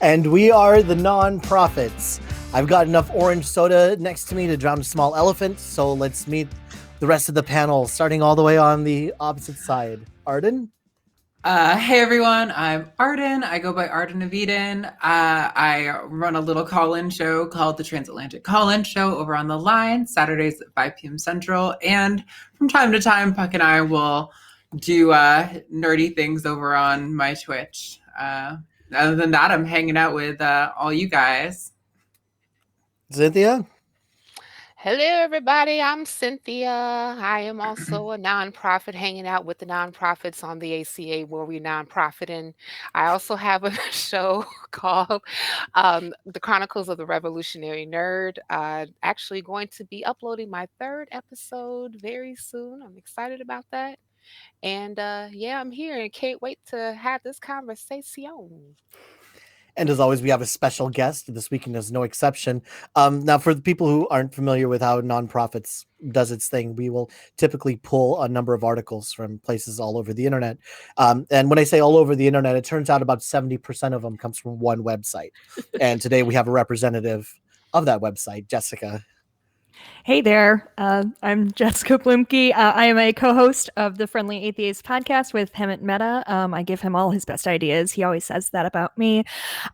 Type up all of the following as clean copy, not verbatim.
And we are the non-profits. I've got enough orange soda next to me to drown a small elephant, so let's meet the rest of the panel, starting all the way on the opposite side. Arden? Hey everyone, I'm Arden. I go by Arden of Eden. I run a little call-in show called the Transatlantic Call-In Show over on the line, Saturdays at 5 p.m. Central. And from time to time, Puck and I will do nerdy things over on my Twitch. Other than that, I'm hanging out with all you guys. Cynthia? Hello, everybody. I'm Cynthia. I am also a nonprofit hanging out with the nonprofits on the ACA where we nonprofit. And I also have a show called The Chronicles of the Revolutionary Nerd. Actually going to be uploading my 3rd episode very soon. I'm excited about that. And yeah, I'm here and can't wait to have this conversation. And as always, we have a special guest. This weekend is no exception. Now, for the people who aren't familiar with how nonprofits does its thing, we will typically pull a number of articles from places all over the internet. And when I say all over the internet, it turns out about 70% of them comes from one website. And today we have a representative of that website, Jessica. Hey there, I'm Jessica Bluemke. I am a co-host of the Friendly Atheist podcast with Hemant Mehta. I give him all his best ideas. He always says that about me.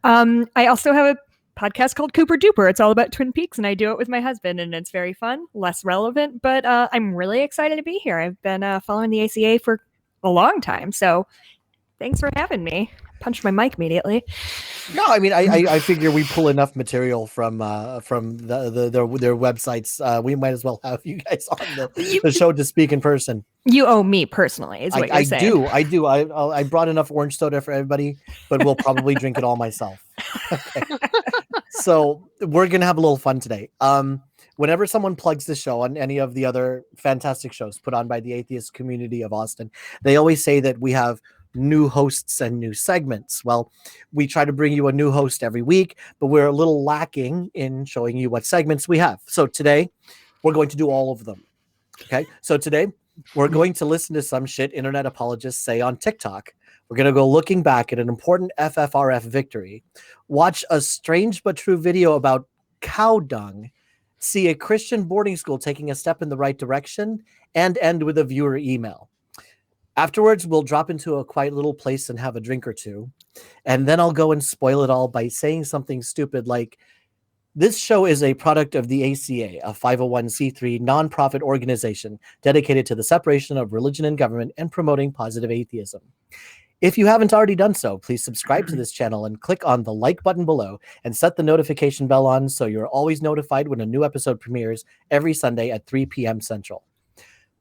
I also have a podcast called Cooper Duper. It's all about Twin Peaks, and I do it with my husband, and it's very fun, less relevant, but I'm really excited to be here. I've been following the ACA for a long time, so thanks for having me. Punched my mic immediately. No, I mean, I figure we pull enough material from their websites. We might as well have you guys on the show to speak in person. You owe me personally, is what you're saying. I do. I brought enough orange soda for everybody, but we'll probably drink it all myself. Okay. So we're gonna have a little fun today. Whenever someone plugs the show on any of the other fantastic shows put on by the atheist community of Austin, they always say that we have new hosts and new segments. Well, we try to bring you a new host every week, but we're a little lacking in showing you what segments we have. So today we're going to do all of them. Okay. So today we're going to listen to some shit internet apologists say on TikTok. We're going to go looking back at an important FFRF victory, watch a strange but true video about cow dung, see a Christian boarding school taking a step in the right direction, and end with a viewer email. Afterwards, we'll drop into a quiet little place and have a drink or two. And then I'll go and spoil it all by saying something stupid like, this show is a product of the ACA, a 501c3 nonprofit organization dedicated to the separation of religion and government and promoting positive atheism. If you haven't already done so, please subscribe to this channel and click on the like button below and set the notification bell on so you're always notified when a new episode premieres every Sunday at 3 p.m. Central.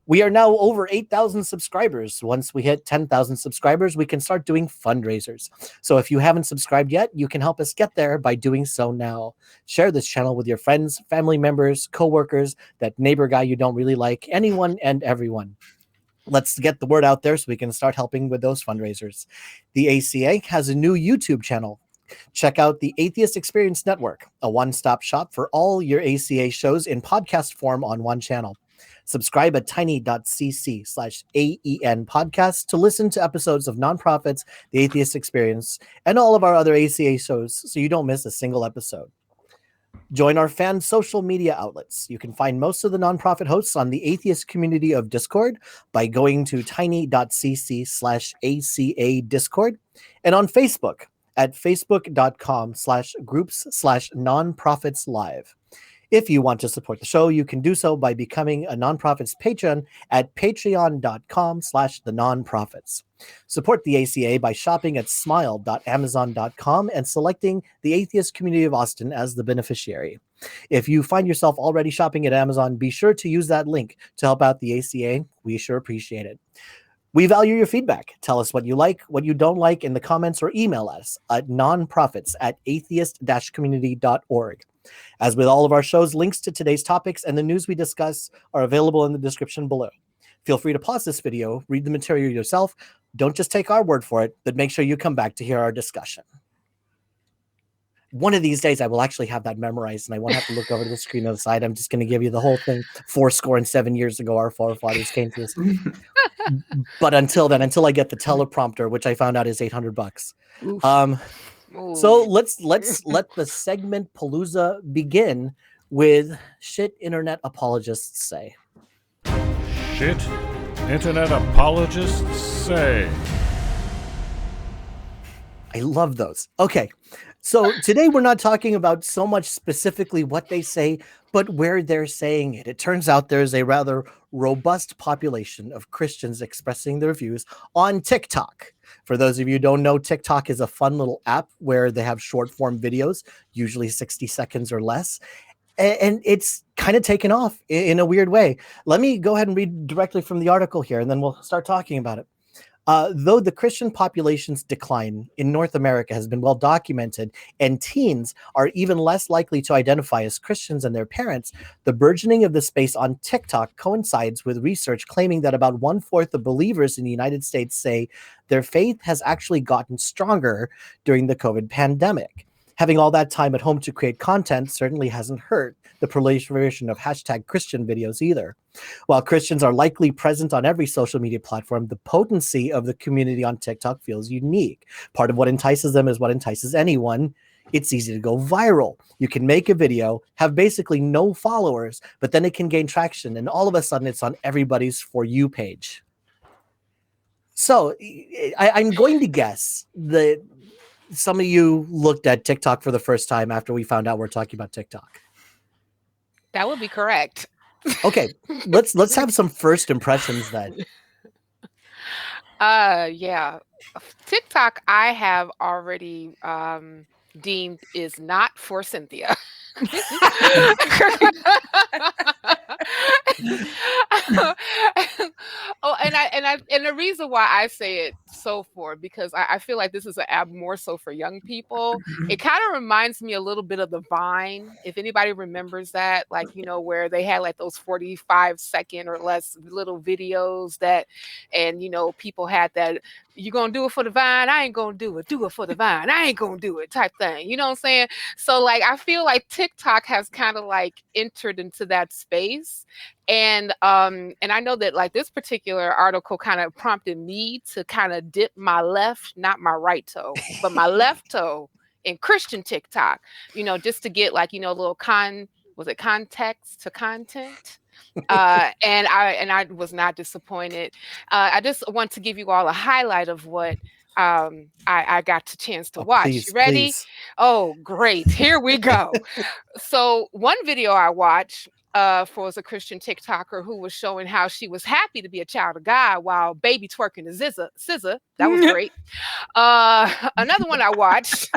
We are now over 8,000 subscribers. Once we hit 10,000 subscribers, we can start doing fundraisers. So if you haven't subscribed yet, you can help us get there by doing so now. Share this channel with your friends, family members, coworkers, that neighbor guy you don't really like, anyone and everyone. Let's get the word out there so we can start helping with those fundraisers. The ACA has a new YouTube channel. Check out the Atheist Experience Network, a one-stop shop for all your ACA shows in podcast form on one channel. Subscribe at tiny.cc/AEN podcast to listen to episodes of Nonprofits, The Atheist Experience, and all of our other ACA shows so you don't miss a single episode. Join our fan social media outlets. You can find most of the nonprofit hosts on the atheist community of Discord by going to tiny.cc/ACA Discord and on Facebook at facebook.com/groups/nonprofitslive. If you want to support the show, you can do so by becoming a nonprofit's patron at patreon.com/thenonprofits. Support the ACA by shopping at smile.amazon.com and selecting the Atheist Community of Austin as the beneficiary. If you find yourself already shopping at Amazon, be sure to use that link to help out the ACA. We sure appreciate it. We value your feedback. Tell us what you like, what you don't like in the comments, or email us at nonprofits@atheist-community.org. As with all of our shows, links to today's topics and the news we discuss are available in the description below. Feel free to pause this video, read the material yourself. Don't just take our word for it, but make sure you come back to hear our discussion. One of these days, I will actually have that memorized, and I won't have to look over to the screen on the side. I'm just going to give you the whole thing. 7 years ago, our forefathers came to this. But until then, until I get the teleprompter, which I found out is $800. So Ooh. let's let the segment Palooza begin with shit internet apologists say. Shit internet apologists say. I love those. Okay. So today we're not talking about so much specifically what they say, but where they're saying it. It turns out there's a rather robust population of Christians expressing their views on TikTok. For those of you who don't know, TikTok is a fun little app where they have short form videos, usually 60 seconds or less. And it's kind of taken off in a weird way. Let me go ahead and read directly from the article here, and then we'll start talking about it. Though the Christian population's decline in North America has been well documented, and teens are even less likely to identify as Christians than their parents, the burgeoning of the space on TikTok coincides with research claiming that about 1/4 of believers in the United States say their faith has actually gotten stronger during the COVID pandemic. Having all that time at home to create content certainly hasn't hurt the proliferation of #Christian videos either. While Christians are likely present on every social media platform, the potency of the community on TikTok feels unique. Part of what entices them is what entices anyone. It's easy to go viral. You can make a video, have basically no followers, but then it can gain traction, and all of a sudden it's on everybody's For You page. So I'm going to guess that some of you looked at TikTok for the first time after we found out we're talking about TikTok. That would be correct. Okay, let's have some first impressions then. Yeah. TikTok I have already deemed is not for Cynthia. And the reason why I say it so for, because I feel like this is an app more so for young people. It kind of reminds me a little bit of the Vine, if anybody remembers that, like, you know, where they had like those 45-second or less little videos that, and you know, people had that, you gonna do it for the Vine, I ain't gonna do it for the Vine, I ain't gonna do it type thing, you know what I'm saying? So like I feel like TikTok has kind of like entered into that space. And I know that like this particular article kind of prompted me to kind of dip my left, not my right toe, but my left toe in Christian TikTok, you know, just to get like, you know, a little context to content. And I was not disappointed. I just want to give you all a highlight of what I got the chance to watch. Please, you ready? please. Oh, great. Here we go. So one video I watched was a Christian TikToker who was showing how she was happy to be a child of God while baby twerking the scissor. That was great. Another one I watched.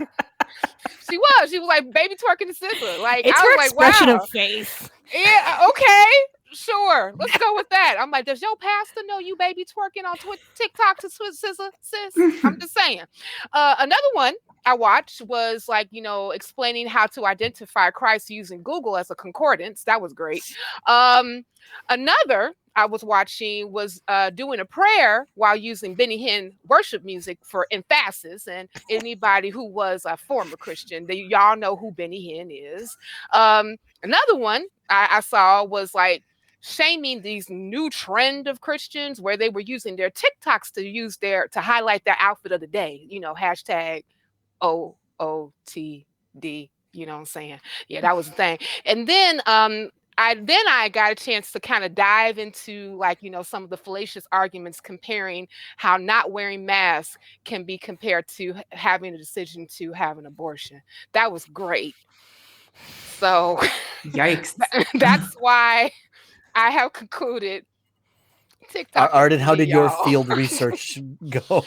She was like baby twerking the scissor. Like It's I her was like, expression wow. of faith. Yeah, okay. Sure, let's go with that. I'm like, does your pastor know you baby twerking on TikTok to scissor, sis? I'm just saying. Another one I watched was like, you know, explaining how to identify Christ using Google as a concordance. That was great. Another I was watching was doing a prayer while using Benny Hinn worship music for emphasis. And anybody who was a former Christian, y'all know who Benny Hinn is. Another one I saw was like shaming these new trend of Christians where they were using their TikToks to highlight their outfit of the day, you know, hashtag OOTD, you know what I'm saying? Yeah, that was the thing. And then I got a chance to kind of dive into like, you know, some of the fallacious arguments comparing how not wearing masks can be compared to having a decision to have an abortion. That was great. So Yikes. that's why I have concluded TikTok. Arden, how did your field research go?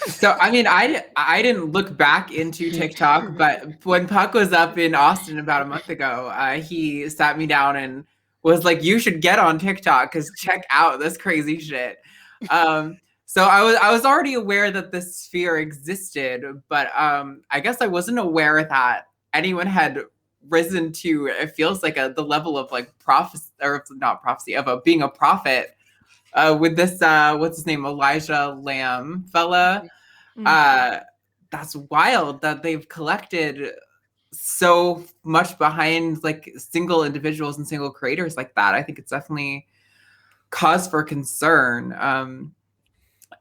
So, I mean, I didn't look back into TikTok, but when Puck was up in Austin about a month ago, he sat me down and was like, you should get on TikTok because check out this crazy shit. So I was already aware that this sphere existed, but I guess I wasn't aware that anyone had risen to, it feels like the level of like prophecy, or not prophecy, of being a prophet with this, what's his name, Elijah Lamb fella. That's wild that they've collected so much behind like single individuals and single creators like that. I think it's definitely cause for concern.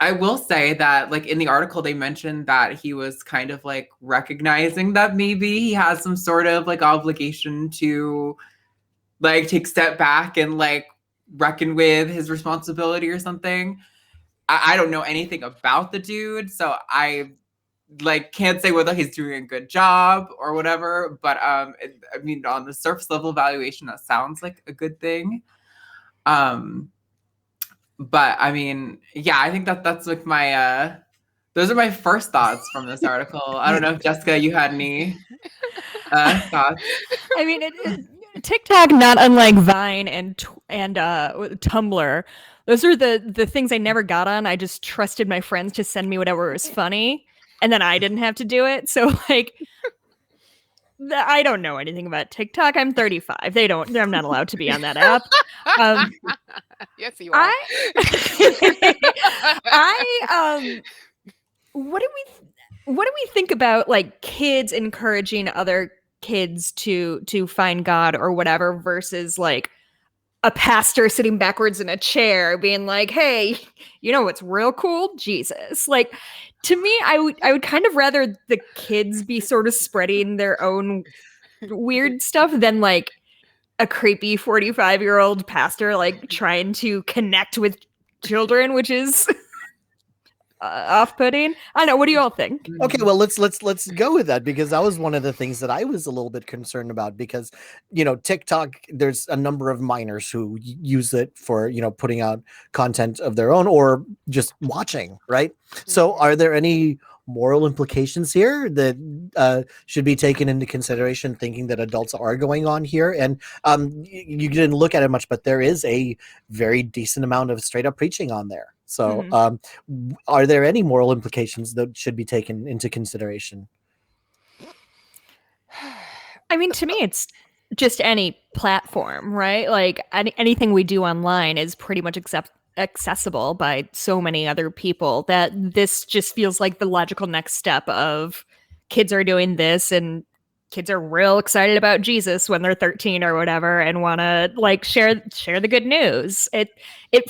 I will say that, like, in the article, they mentioned that he was kind of like recognizing that maybe he has some sort of like obligation to like take a step back and like reckon with his responsibility or something. I don't know anything about the dude, so I like can't say whether he's doing a good job or whatever. But I mean, on the surface level evaluation, that sounds like a good thing. But I mean, yeah, I think that's like my those are my first thoughts from this article. I don't know if Jessica, you had any thoughts. I mean, TikTok, not unlike Vine and Tumblr, those are the things I never got on. I just trusted my friends to send me whatever was funny, and then I didn't have to do it. So like, I don't know anything about TikTok. I'm 35. I'm not allowed to be on that app. Yes, you are. What do we think about like kids encouraging other kids to find God or whatever versus like a pastor sitting backwards in a chair being like, hey, you know what's real cool? Jesus. Like, to me, I would kind of rather the kids be sort of spreading their own weird stuff than like a creepy 45-year-old pastor like trying to connect with children, which is off-putting. I don't know. What do you all think? Okay, well let's go with that, because that was one of the things that I was a little bit concerned about, because TikTok, there's a number of minors who use it for putting out content of their own or just watching, right? So are there any moral implications here that should be taken into consideration, thinking that adults are going on here? And you didn't look at it much, but there is a very decent amount of straight up preaching on there. So are there any moral implications that should be taken into consideration? I mean, to me, it's just any platform, right? Like anything we do online is pretty much accessible by so many other people that this just feels like the logical next step of kids are doing this and kids are real excited about Jesus when they're 13 or whatever and want to like share the good news. It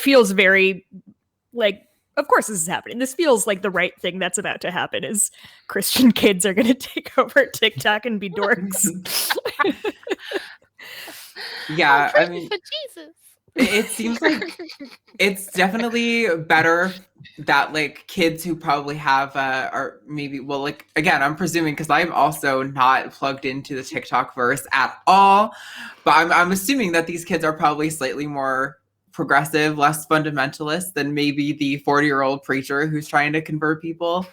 feels very like, of course this is happening. This feels like the right thing that's about to happen is Christian kids are going to take over TikTok and be dorks. Yeah, I mean, for Jesus. It seems like it's definitely better that like kids who probably have or maybe, well, like again, I'm presuming because I'm also not plugged into the TikTok verse at all, but I'm assuming that these kids are probably slightly more progressive, less fundamentalist than maybe the 40-year-old preacher who's trying to convert people.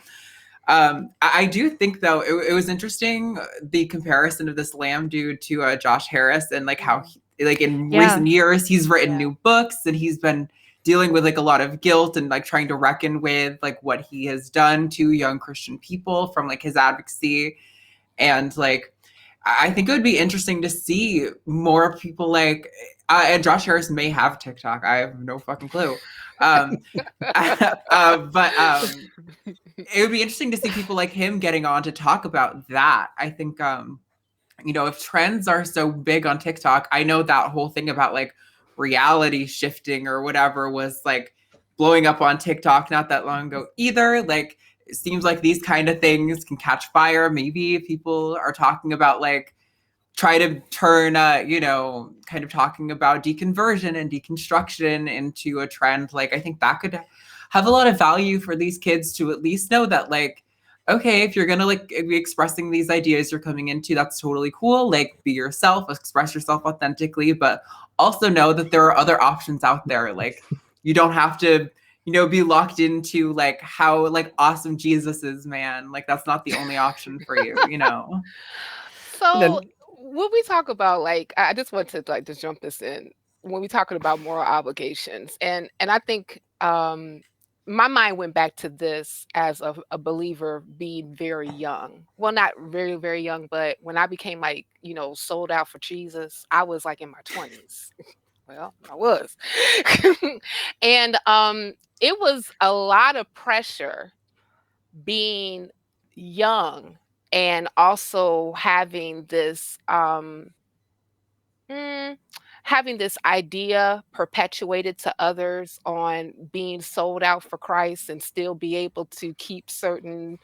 I do think though it was interesting the comparison of this Lamb dude to Josh Harris, and like how like in recent years he's written new books and he's been dealing with like a lot of guilt and like trying to reckon with like what he has done to young Christian people from like his advocacy. And like I think it would be interesting to see more people like and Josh Harris may have TikTok. I have no fucking clue. But it would be interesting to see people like him getting on to talk about that. I think, if trends are so big on TikTok, I know that whole thing about like reality shifting or whatever was like blowing up on TikTok not that long ago either. Like, it seems like these kind of things can catch fire. Maybe people are talking about like, try to turn, kind of talking about deconversion and deconstruction into a trend. Like, I think that could have a lot of value for these kids to at least know that, like, okay, if you're going to like be expressing these ideas you're coming into, that's totally cool. Like, be yourself, express yourself authentically, but also know that there are other options out there. Like, you don't have to, be locked into like how like awesome Jesus is, man. Like, that's not the only option for you, So when we talk about like, I just want to like just jump this in when we're talking about moral obligations, and I think my mind went back to this as a believer being very young. Well, not very, very young, but when I became like, sold out for Jesus, I was like in my 20s. Well, I was. And it was a lot of pressure being young and also having this having this idea perpetuated to others on being sold out for Christ and still be able to keep certain,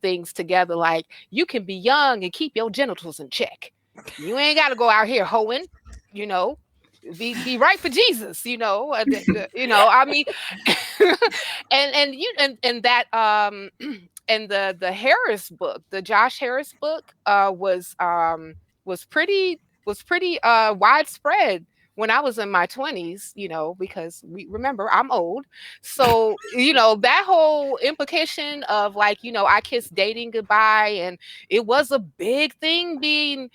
things together. Like, you can be young and keep your genitals in check. You ain't got to go out here hoeing, be right for Jesus, I mean, and that, and the Harris book, the Josh Harris book, was pretty widespread when I was in my 20s, because remember, I'm old. So, that whole implication of like, I kissed dating goodbye, and it was a big thing being,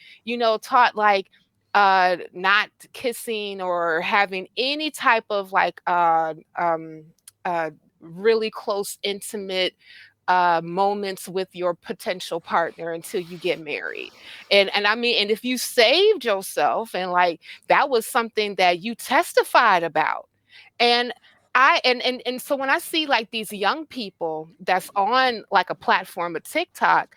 taught like not kissing or having any type of like really close, intimate moments with your potential partner until you get married. And I mean, and if you saved yourself and like that was something that you testified about. And so when I see like these young people that's on like a platform of TikTok,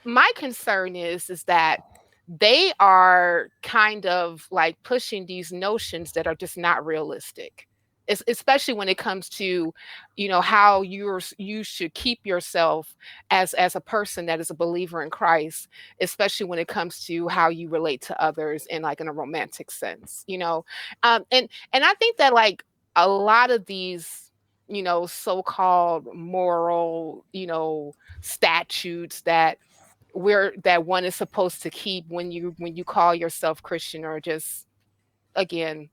my concern is that they are kind of like pushing these notions that are just not realistic. Especially when it comes to, how you should keep yourself as a person that is a believer in Christ, especially when it comes to how you relate to others in like in a romantic sense, and I think that like a lot of these, so-called moral, statutes that one is supposed to keep when you call yourself Christian are just, again,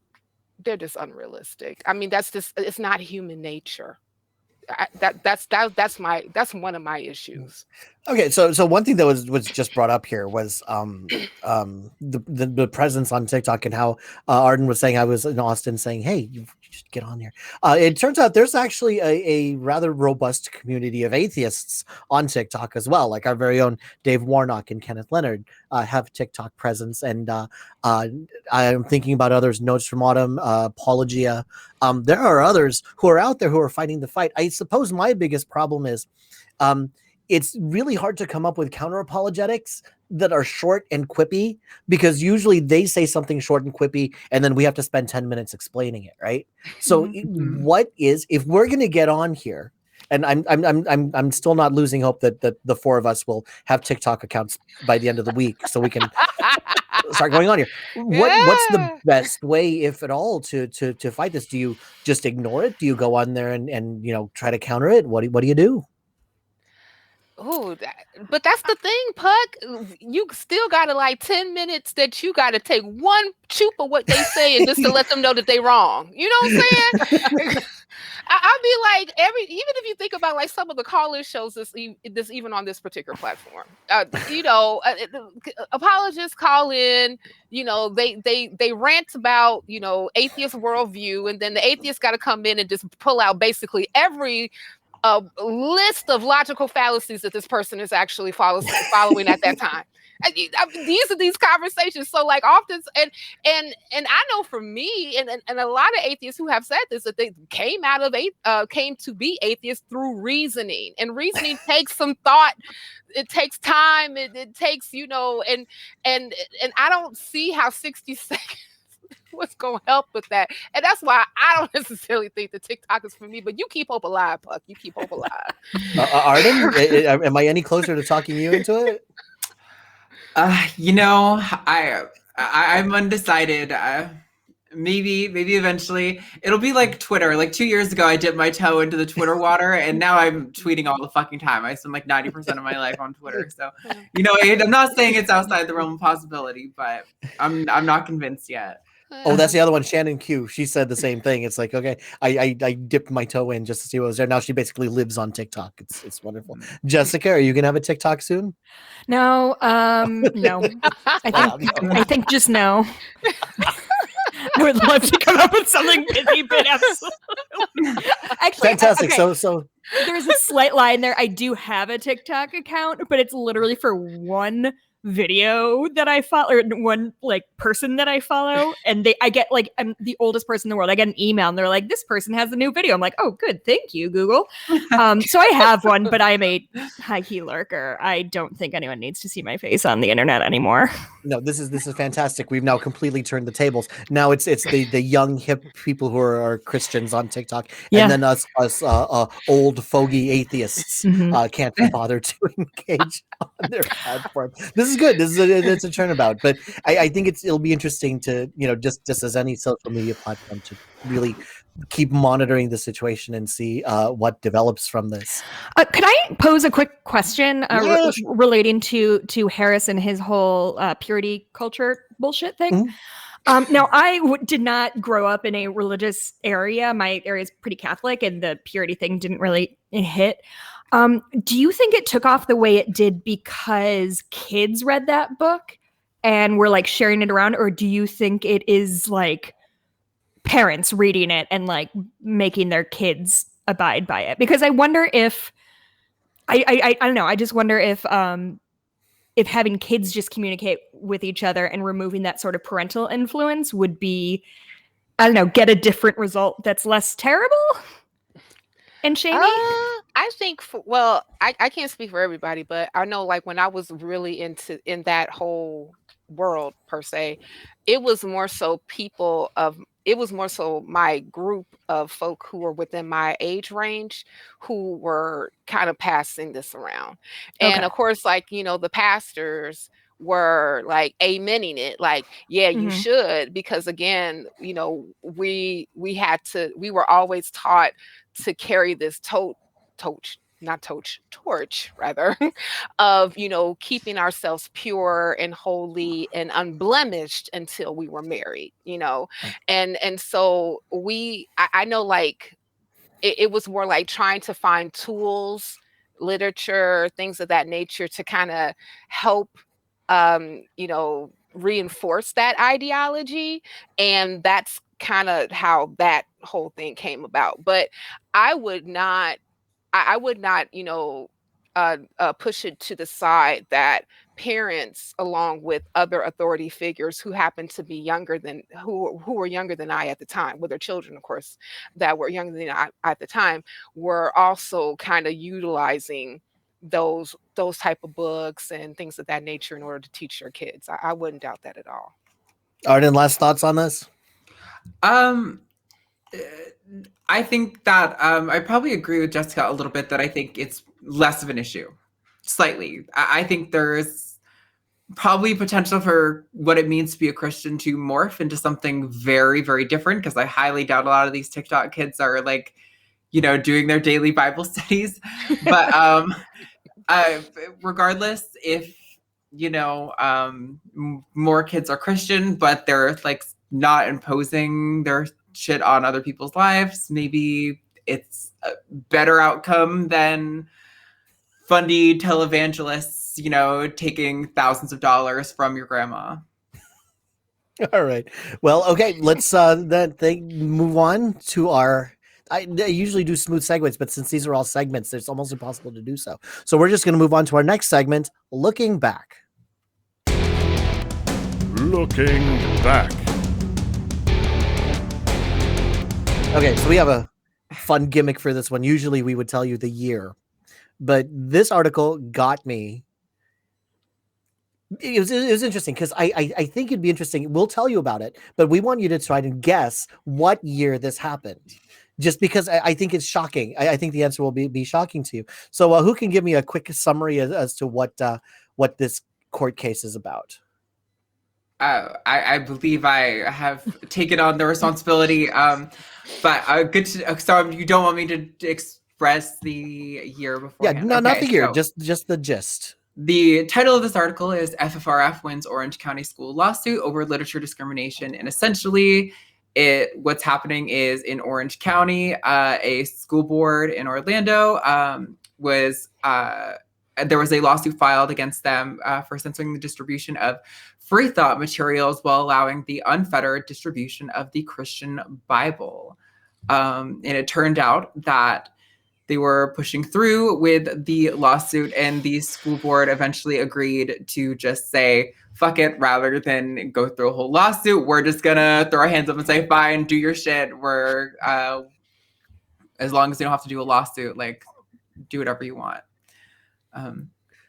they're just unrealistic. I mean, it's not human nature. That's one of my issues. Okay, so one thing that was just brought up here was the presence on TikTok and how Arden was saying, I was in Austin saying, hey, you should get on here. It turns out there's actually a rather robust community of atheists on TikTok as well. Like our very own Dave Warnock and Kenneth Leonard have TikTok presence, and I'm thinking about others. Notes from Autumn, Apologia. There are others who are out there who are fighting the fight. I suppose my biggest problem is it's really hard to come up with counter apologetics that are short and quippy, because usually they say something short and quippy and then we have to spend 10 minutes explaining it, right? So if we're going to get on here, and I'm still not losing hope that the four of us will have TikTok accounts by the end of the week so we can start going on here. What's the best way, if at all, to fight this? Do you just ignore it? Do you go on there and try to counter it? What do you do? Oh, but that's the thing, Puck. You still got to like 10 minutes that you got to take one choop of what they say and just to let them know that they wrong. You know what I'm saying? I'll be like, even if you think about like some of the call-in shows this even on this particular platform, apologists call in, they rant about, atheist worldview, and then the atheist got to come in and just pull out basically every a list of logical fallacies that this person is actually following at that time. These are these conversations. So like often, and I know for me and a lot of atheists who have said this, that they came to be atheists through reasoning, and reasoning takes some thought. It takes time. It takes, and I don't see how 60 seconds what's going to help with that. And that's why I don't necessarily think that TikTok is for me, but you keep hope alive, Puck. You keep hope alive. Arden, am I any closer to talking you into it? I'm undecided. Maybe eventually it'll be like Twitter. Like 2 years ago, I dipped my toe into the Twitter water, and now I'm tweeting all the fucking time. I spend like 90% of my life on Twitter. So, I'm not saying it's outside the realm of possibility, but I'm not convinced yet. Oh, that's the other one, Shannon Q. She said the same thing. It's like, okay, I dipped my toe in just to see what was there. Now she basically lives on TikTok. It's wonderful. Jessica, are you gonna have a TikTok soon? No, no. I think just no. I would love to come up with something pithy, but absolutely. Actually, fantastic. Okay. So there's a slight lie in there. I do have a TikTok account, but it's literally for one video that I follow, or one like person that I follow, and I get like, I'm the oldest person in the world. I get an email and they're like, this person has a new video. I'm like, oh, good, thank you, Google. So I have one, but I'm a high key lurker. I don't think anyone needs to see my face on the internet anymore. No, this is fantastic. We've now completely turned the tables. Now it's the young hip people who are Christians on TikTok, and then us old fogey atheists can't be bothered to engage on their platform. This is good. It's a turnabout, but I think it'll be interesting to just as any social media platform to really keep monitoring the situation and see what develops from this. Could I pose a quick question relating to Harris and his whole purity culture bullshit thing? Now, I did not grow up in a religious area. My area is pretty Catholic, and the purity thing didn't really hit. Do you think it took off the way it did because kids read that book and were like sharing it around, or do you think it is like parents reading it and like making their kids abide by it? Because I wonder if I don't know. I just wonder if having kids just communicate with each other and removing that sort of parental influence would be, I don't know, get a different result that's less terrible and shamey. I think, I can't speak for everybody, but I know like when I was really in that whole world per se, it was more so my group of folk who were within my age range who were kind of passing this around. And of course, like, the pastors were like amening it, like, yeah, you should, because again, we were always taught to carry this torch rather of keeping ourselves pure and holy and unblemished until we were married, and so I know like it was more like trying to find tools, literature, things of that nature to kind of help reinforce that ideology, and that's kind of how that whole thing came about. But I would not push it to the side that parents, along with other authority figures who happen to be who were younger than I at the time, with their children, of course, that were younger than I at the time, were also kind of utilizing those type of books and things of that nature in order to teach their kids. I wouldn't doubt that at all. Arden, last thoughts on this? I think that I probably agree with Jessica a little bit that I think it's less of an issue, slightly. I think there's probably potential for what it means to be a Christian to morph into something very, very different, because I highly doubt a lot of these TikTok kids are like, doing their daily Bible studies. But regardless, if, more kids are Christian, but they're like not imposing their shit on other people's lives, maybe it's a better outcome than fundy televangelists, taking thousands of dollars from your grandma. All right. Well, okay, let's move on to I usually do smooth segues, but since these are all segments, it's almost impossible to do so. So we're just going to move on to our next segment, Looking Back. Looking Back. Okay, so we have a fun gimmick for this one. Usually we would tell you the year, but this article got me. It was interesting because I think it'd be interesting. We'll tell you about it, but we want you to try to guess what year this happened. Just because I think it's shocking. I think the answer will be shocking to you. So who can give me a quick summary as to what this court case is about? I believe I have taken on the responsibility, but good to. So you don't want me to express the year before? Yeah, no, not the year, just the gist. The title of this article is FFRF Wins Orange County School Lawsuit Over Literature Discrimination. And essentially, what's happening is in Orange County, a school board in Orlando there was a lawsuit filed against them for censoring the distribution of free thought materials while allowing the unfettered distribution of the Christian Bible. And it turned out that they were pushing through with the lawsuit, and the school board eventually agreed to just say, fuck it, rather than go through a whole lawsuit. We're just gonna throw our hands up and say, fine, do your shit. We're as long as you don't have to do a lawsuit, like do whatever you want.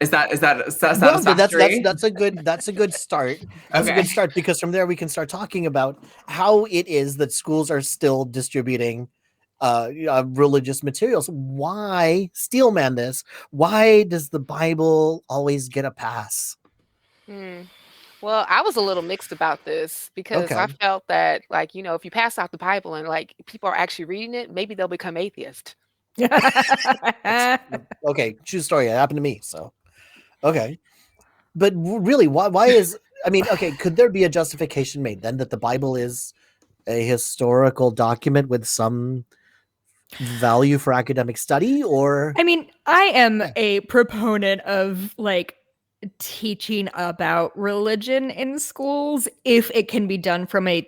Is that satisfactory? That's a good start. That's a good start, because from there we can start talking about how it is that schools are still distributing religious materials. Why steelman this? Why does the Bible always get a pass? Well, I was a little mixed about this because I felt that, like, you know, if you pass out the Bible and like people are actually reading it, maybe they'll become atheist. Okay, true story. It happened to me. So, okay, but really, why is? I mean, okay, could there be a justification made then that the Bible is a historical document with some value for academic study? Or, I mean, I am a proponent of like teaching about religion in schools if it can be done from a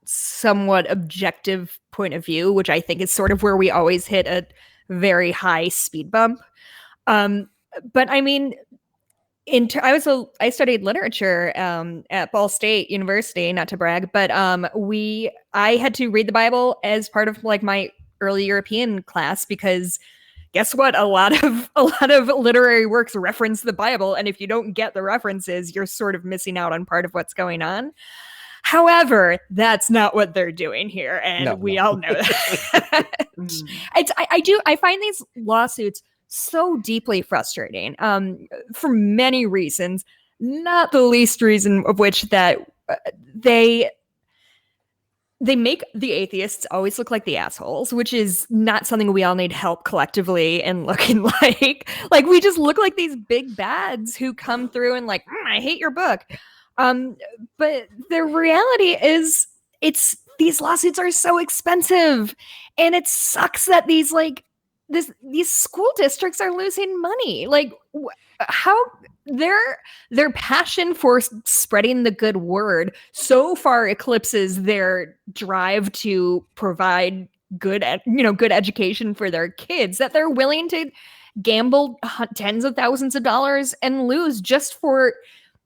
somewhat objective point of view, which I think is sort of where we always hit a very high speed bump. But I mean, I studied literature at Ball State University, not to brag, but I had to read the Bible as part of like my early European class, because guess what? A lot of literary works reference the Bible, and if you don't get the references, you're sort of missing out on part of what's going on. However, that's not what they're doing here, and we all know that. I find these lawsuits so deeply frustrating for many reasons, not the least reason of which that they make the atheists always look like the assholes, which is not something we all need help collectively in looking like. Like, we just look like these big bads who come through and like, I hate your book. But the reality is, these lawsuits are so expensive, and it sucks that these school districts are losing money. Like, how their passion for spreading the good word so far eclipses their drive to provide good education for their kids, that they're willing to gamble tens of thousands of dollars and lose just for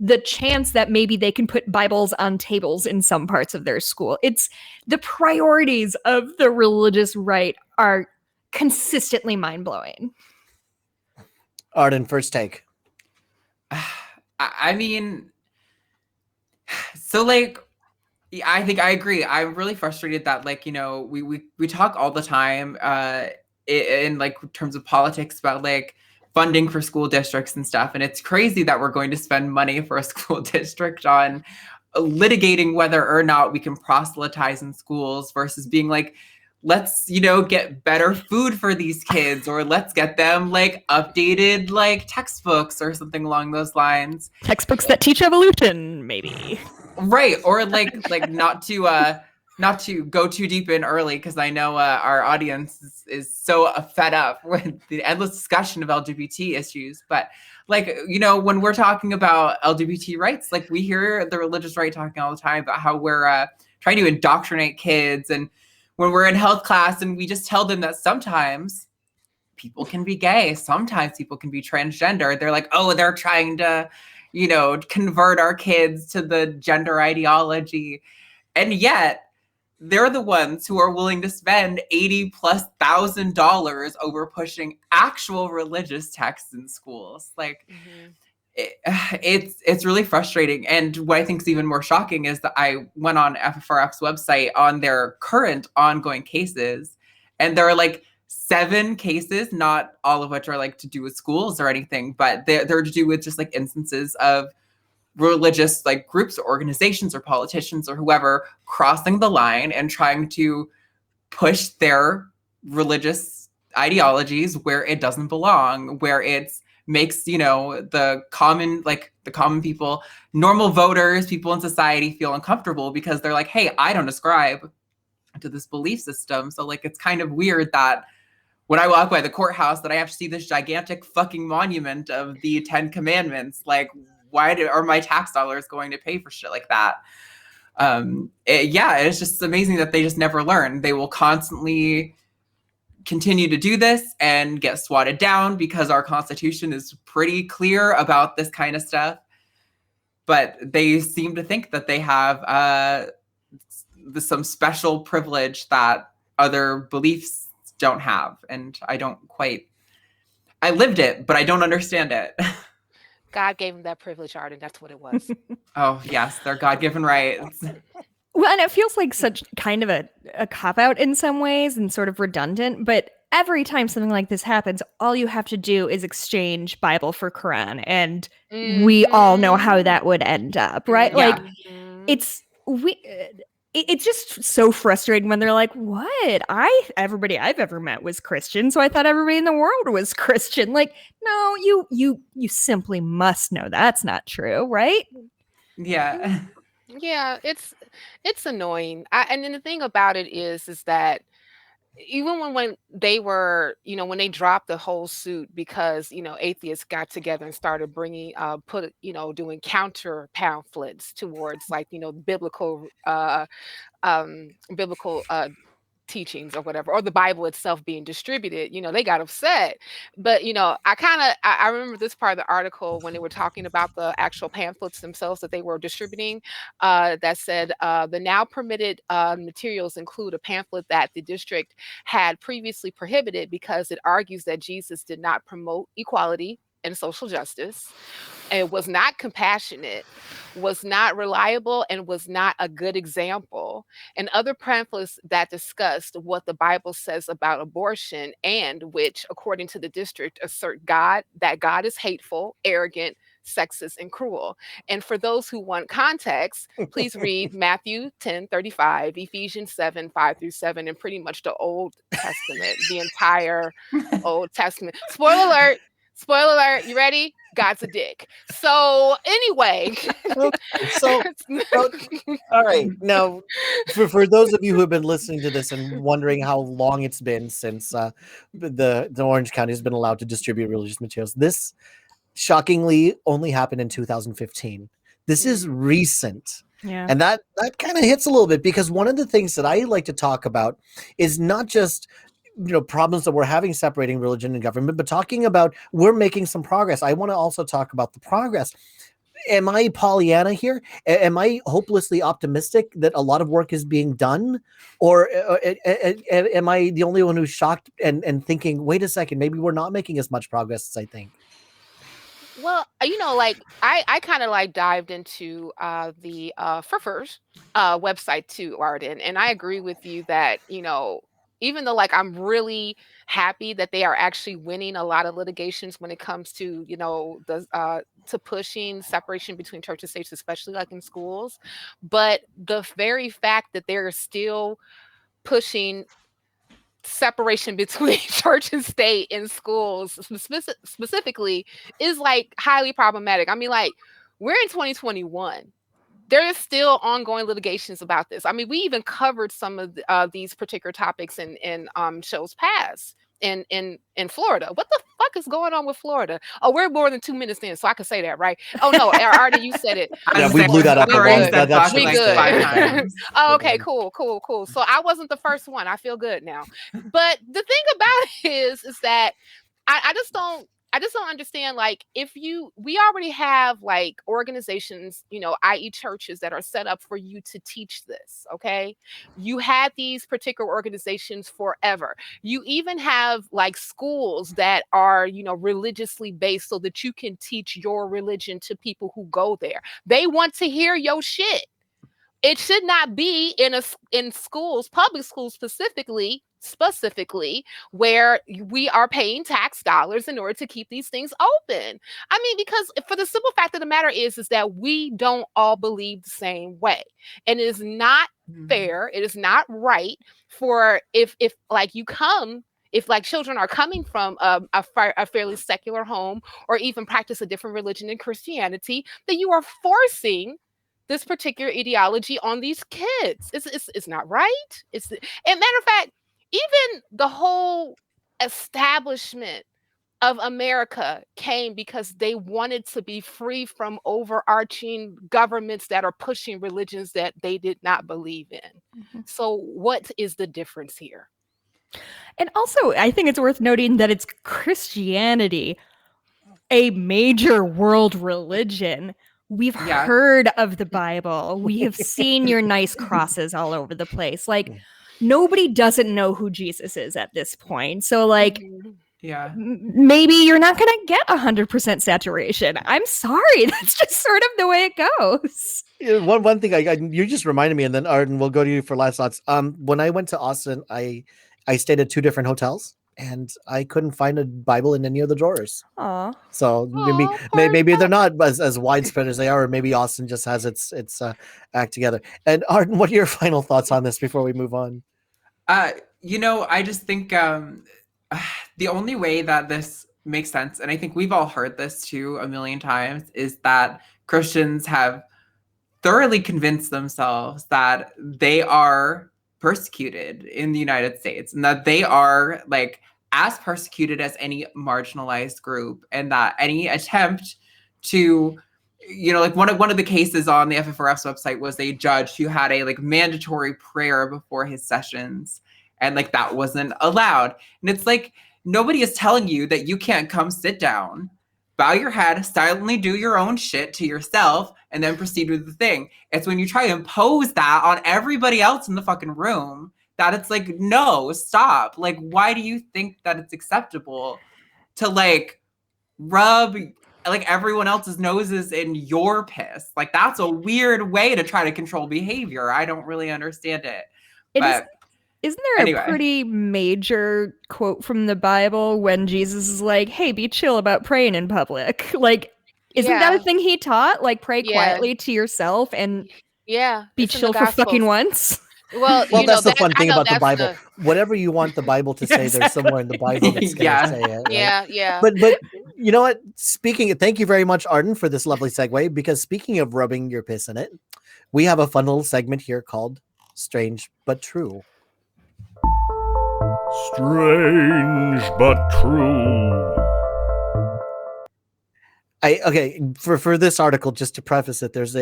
the chance that maybe they can put Bibles on tables in some parts of their school. It's the priorities of the religious right are consistently mind-blowing. Arden, first take. I mean, so like, I think I agree. I'm really frustrated that, like, you know, we talk all the time in like terms of politics about like funding for school districts and stuff, and it's crazy that we're going to spend money for a school district on litigating whether or not we can proselytize in schools versus being like, let's, you know, get better food for these kids, or let's get them like updated like textbooks or something along those lines. Textbooks that teach evolution, maybe. Right. Or like not to go too deep in early, because I know our audience is so fed up with the endless discussion of LGBT issues. But like, you know, when we're talking about LGBT rights, like we hear the religious right talking all the time about how we're trying to indoctrinate kids, and when we're in health class and we just tell them that sometimes people can be gay, sometimes people can be transgender, they're like, oh, they're trying to, you know, convert our kids to the gender ideology. And yet they're the ones who are willing to spend $80,000+ over pushing actual religious texts in schools. Like, it's really frustrating. And what I think is even more shocking is that I went on FFRF's website on their current ongoing cases, and there are like 7 cases, not all of which are like to do with schools or anything, but they're to do with just like instances of religious like groups or organizations or politicians or whoever crossing the line and trying to push their religious ideologies where it doesn't belong, where it's makes, you know, the common people, normal voters, people in society feel uncomfortable because they're like, hey, I don't ascribe to this belief system. So like, it's kind of weird that when I walk by the courthouse that I have to see this gigantic fucking monument of the 10 Commandments. Like, why are my tax dollars going to pay for shit like that? It's just amazing that they just never learn. They will constantly continue to do this and get swatted down because our Constitution is pretty clear about this kind of stuff. But they seem to think that they have some special privilege that other beliefs don't have. And I lived it, but I don't understand it. God gave him that privilege, Arden. That's what it was. Oh, yes, they're God-given rights. Well, and it feels like such kind of a cop-out in some ways and sort of redundant, but every time something like this happens, all you have to do is exchange Bible for Quran, and we all know how that would end up, right? Yeah. Like, it's just so frustrating when they're like, what? Everybody I've ever met was Christian, so I thought everybody in the world was Christian. Like, no, you simply must know that's not true, right? Yeah. Yeah, it's annoying. And then the thing about it is that even when they were, when they dropped the whole suit because, atheists got together and started bringing, doing counter pamphlets towards like, biblical teachings or whatever, or the Bible itself being distributed, they got upset. But I remember this part of the article when they were talking about the actual pamphlets themselves that they were distributing, that said the now permitted materials include a pamphlet that the district had previously prohibited because it argues that Jesus did not promote equality and social justice, and was not compassionate, was not reliable, and was not a good example. And other pamphlets that discussed what the Bible says about abortion, and which, according to the district, assert that God is hateful, arrogant, sexist, and cruel. And for those who want context, please read Matthew 10:35, Ephesians 7:5-7, and pretty much the Old Testament, the entire Old Testament. Spoiler alert, you ready? God's a dick. So anyway. So all right. Now, for those of you who have been listening to this and wondering how long it's been since the Orange County has been allowed to distribute religious materials, this shockingly only happened in 2015. This is recent. Yeah. And that kind of hits a little bit, because one of the things that I like to talk about is not just problems that we're having separating religion and government, but talking about we're making some progress. I want to also talk about the progress. Am I Pollyanna here? Am I hopelessly optimistic that a lot of work is being done? Or am I the only one who's shocked and thinking, wait a second, maybe we're not making as much progress as I think? Well, I kind of dived into the FFRF website too, Arden, and I agree with you that, even though I'm really happy that they are actually winning a lot of litigations when it comes to, to pushing separation between church and state, especially in schools, but the very fact that they're still pushing separation between church and state in schools specifically is highly problematic. I mean, we're in 2021. There is still ongoing litigations about this. I mean, we even covered some of these particular topics in shows past in Florida. What the fuck is going on with Florida? Oh, we're more than 2 minutes in, so I can say that, right? Oh no, Arden, you said it. Yeah, we blew that up. We good. Oh, okay, cool. So I wasn't the first one. I feel good now. But the thing about it is that I just don't understand. We already have organizations, i.e. churches, that are set up for you to teach this. Okay. You had these particular organizations forever. You even have schools that are, religiously based so that you can teach your religion to people who go there. They want to hear your shit. It should not be in schools, public schools specifically, where we are paying tax dollars in order to keep these things open. I mean, because for the simple fact of the matter is that we don't all believe the same way. And it is not fair. It is not right for if children are coming from a fairly secular home, or even practice a different religion in Christianity, that you are forcing this particular ideology on these kids. It's not right. And matter of fact, even the whole establishment of America came because they wanted to be free from overarching governments that are pushing religions that they did not believe in. So what is the difference here? And also, I think it's worth noting that it's Christianity, a major world religion. We've Yeah. heard of the Bible. We have seen your nice crosses all over the place. Like, nobody doesn't know who Jesus is at this point. So, like, Yeah. maybe you're not going to get 100% saturation. I'm sorry. That's just sort of the way it goes. One thing you just reminded me, and then Arden, we'll go to you for last thoughts. When I went to Austin, I stayed at 2 different hotels, and I couldn't find a Bible in any of the drawers. Aw. So Aw, maybe they're not as widespread as they are, or maybe Austin just has its act together. And Arden, what are your final thoughts on this before we move on? I just think the only way that this makes sense, and I think we've all heard this too a million times, is that Christians have thoroughly convinced themselves that they are persecuted in the United States and that they are like as persecuted as any marginalized group, and that any attempt to like one of the cases on the FFRF's website was a judge who had a like mandatory prayer before his sessions, and like that wasn't allowed. And it's like nobody is telling you that you can't come sit down, bow your head, silently do your own shit to yourself, and then proceed with the thing. It's when you try to impose that on everybody else in the fucking room that it's like, no, stop. Like, why do you think that it's acceptable to like rub like everyone else's noses in your piss? Like, that's a weird way to try to control behavior. I don't really understand it. Isn't there a pretty major quote from the Bible when Jesus is like, hey, be chill about praying in public? Like, isn't that a thing he taught? Like, pray quietly to yourself and be chill for fucking once? Well, that's the fun thing about the Bible. Whatever you want the Bible to say, there's somewhere in the Bible that's going to say it. Right? Yeah. But you know what? Thank you very much, Arden, for this lovely segue. Because speaking of rubbing your piss in it, we have a fun little segment here called Strange But True. Strange but true. For this article, just to preface it, there's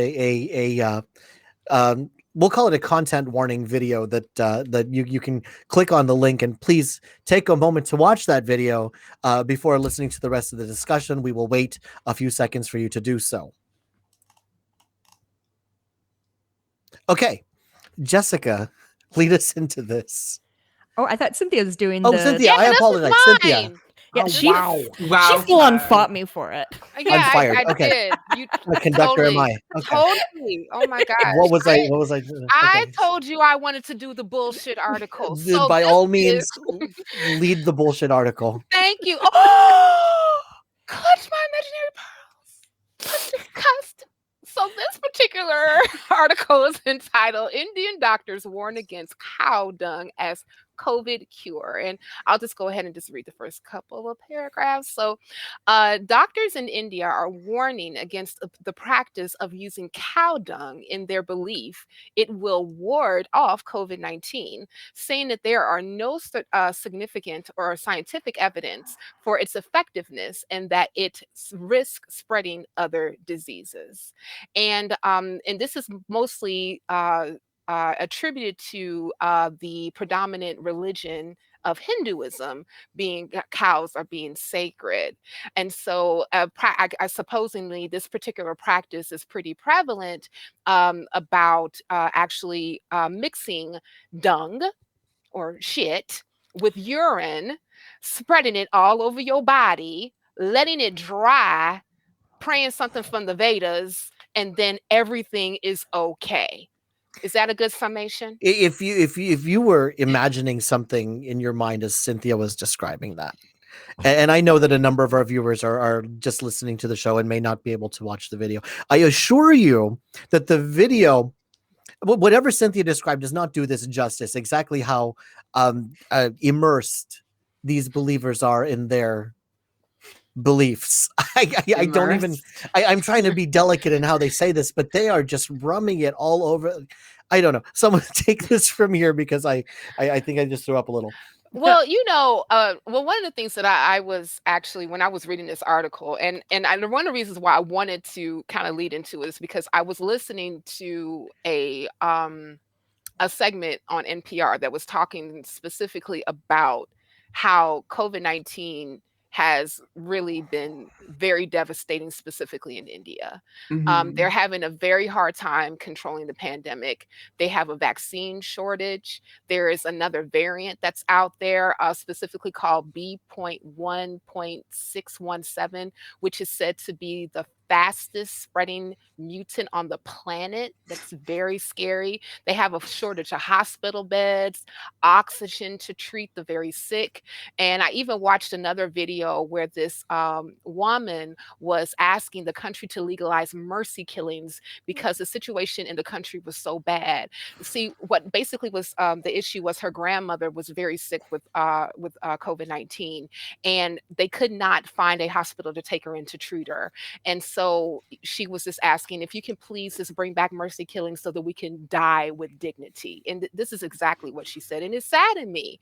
we'll call it a content warning video that you can click on the link, and please take a moment to watch that video before listening to the rest of the discussion. We will wait a few seconds for you to do so. Okay, Jessica, lead us into this. Oh, I thought Cynthia was doing Cynthia, I apologize. Cynthia. Yeah, she wow. full on fought me for it. Yeah, I'm fired. I Okay. did. You A conductor am I? Okay. Totally. Oh my gosh. What was I doing? I told you I wanted to do the bullshit article. So by all means, lead the bullshit article. Thank you. Oh, clutch my imaginary pearls. Disgust. So this particular article is entitled "Indian Doctors Warn Against Cow Dung as COVID Cure." And I'll just go ahead and just read the first couple of paragraphs. So doctors in India are warning against the practice of using cow dung in their belief it will ward off COVID-19, saying that there are no significant or scientific evidence for its effectiveness and that it risks spreading other diseases. And this is mostly attributed to the predominant religion of Hinduism, being cows are being sacred. And so supposedly this particular practice is pretty prevalent about actually mixing dung or shit with urine, spreading it all over your body, letting it dry, praying something from the Vedas, and then everything is okay. Is that a good summation? If you were imagining something in your mind as Cynthia was describing that, and I know that a number of our viewers are just listening to the show and may not be able to watch the video, I assure you that the video, whatever Cynthia described, does not do this justice. Exactly how immersed these believers are in their beliefs. I don't even. I'm trying to be delicate in how they say this, but they are just rumming it all over. I don't know. Someone take this from here, because I think I just threw up a little. Well, one of the things that I was actually, when I was reading this article, and one of the reasons why I wanted to kind of lead into it is because I was listening to a a segment on NPR that was talking specifically about how COVID-19 has really been very devastating, specifically in India. They're having a very hard time controlling the pandemic. They have a vaccine shortage. There is another variant that's out there, specifically called B.1.617, which is said to be the fastest spreading mutant on the planet. That's very scary. They have a shortage of hospital beds, oxygen to treat the very sick. And I even watched another video where this woman was asking the country to legalize mercy killings because the situation in the country was so bad. See, what basically was the issue was her grandmother was very sick with COVID-19, and they could not find a hospital to take her in to treat her. And so she was just asking if you can please just bring back mercy killings so that we can die with dignity. And this is exactly what she said. And it saddened me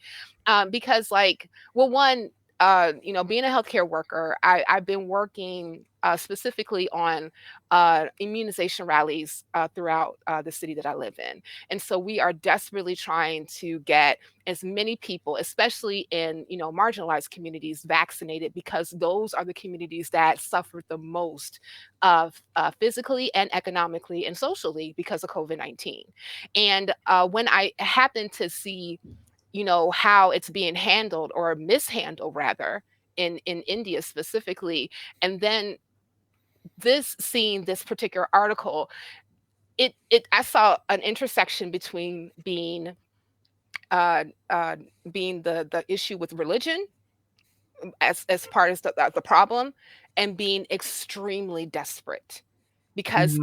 because, like, well, one, being a healthcare worker, I've been working specifically on immunization rallies throughout the city that I live in. And so we are desperately trying to get as many people, especially in, marginalized communities, vaccinated, because those are the communities that suffered the most physically and economically and socially because of COVID-19. And when I happened to see how it's being handled or mishandled rather in India specifically. And then seeing this particular article, I saw an intersection between being the issue with religion as part of the problem, and being extremely desperate. Because,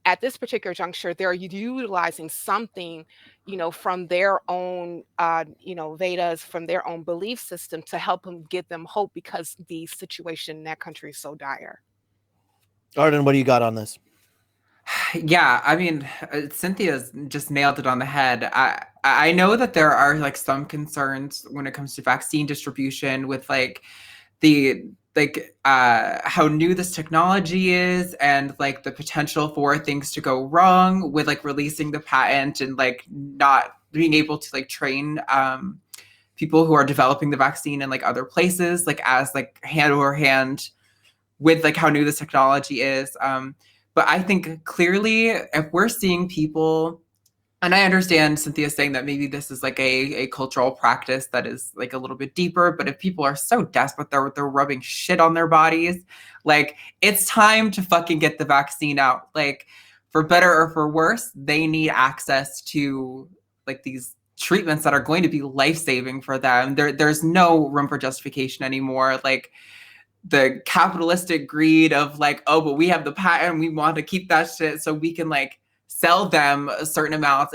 at this particular juncture, they're utilizing something, from their own, Vedas, from their own belief system to help them give them hope because the situation in that country is so dire. Arden, what do you got on this? Yeah, I mean, Cynthia's just nailed it on the head. I know that there are like some concerns when it comes to vaccine distribution with like how new this technology is and like the potential for things to go wrong with like releasing the patent and like not being able to like train people who are developing the vaccine in like other places, like as like hand over hand with like how new this technology is. But I think clearly if we're seeing people, and I understand Cynthia saying that maybe this is like a cultural practice that is like a little bit deeper, but if people are so desperate, they're rubbing shit on their bodies, like it's time to fucking get the vaccine out. Like for better or for worse, they need access to like these treatments that are going to be life-saving for them. There's no room for justification anymore. Like the capitalistic greed of like, oh, but we have the patent, we want to keep that shit so we can like sell them a certain amount.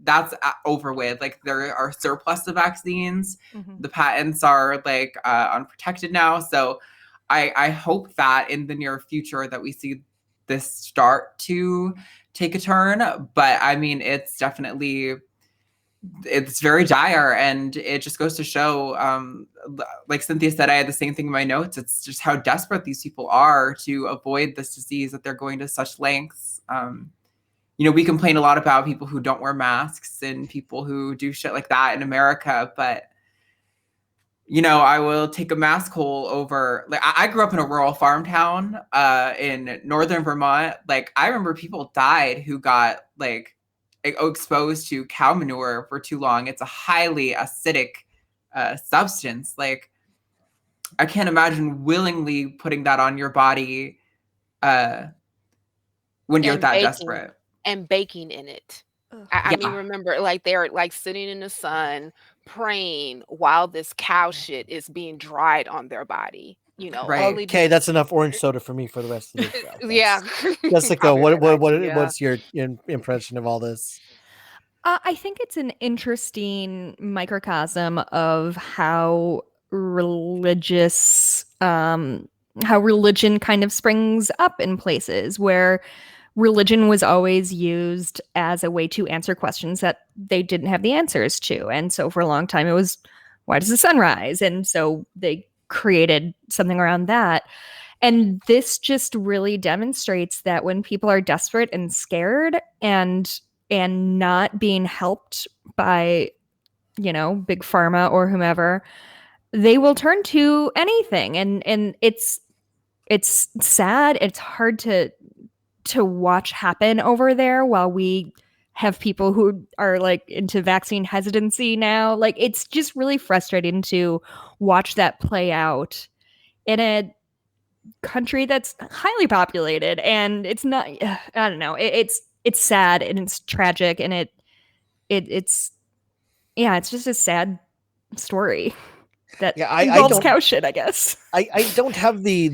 That's over with. Like there are surplus of vaccines. The patents are like unprotected now. So I hope that in the near future that we see this start to take a turn. But I mean, it's very dire, and it just goes to show, like Cynthia said, I had the same thing in my notes. It's just how desperate these people are to avoid this disease that they're going to such lengths. We complain a lot about people who don't wear masks and people who do shit like that in America, but I will take a mask hole over. Like I grew up in a rural farm town in northern Vermont. Like I remember people died who got like exposed to cow manure for too long. It's a highly acidic substance. Like I can't imagine willingly putting that on your body when you're that desperate. And baking in it. I mean, remember, like they're like sitting in the sun praying while this cow shit is being dried on their body. Right. Okay, that's enough orange soda for me for the rest of the show. Yeah. Jessica, what's your impression of all this? I think it's an interesting microcosm of how religion kind of springs up in places where religion was always used as a way to answer questions that they didn't have the answers to. And so for a long time, it was, why does the sun rise? And so they created something around that. And this just really demonstrates that when people are desperate and scared and and not being helped by, big pharma or whomever, they will turn to anything. And it's sad. It's hard to watch happen over there while we have people who are like into vaccine hesitancy now. Like, it's just really frustrating to watch that play out in a country that's highly populated. And it's not, I don't know, it's sad and it's tragic, and it's just a sad story that involves cow shit, I guess. I don't have the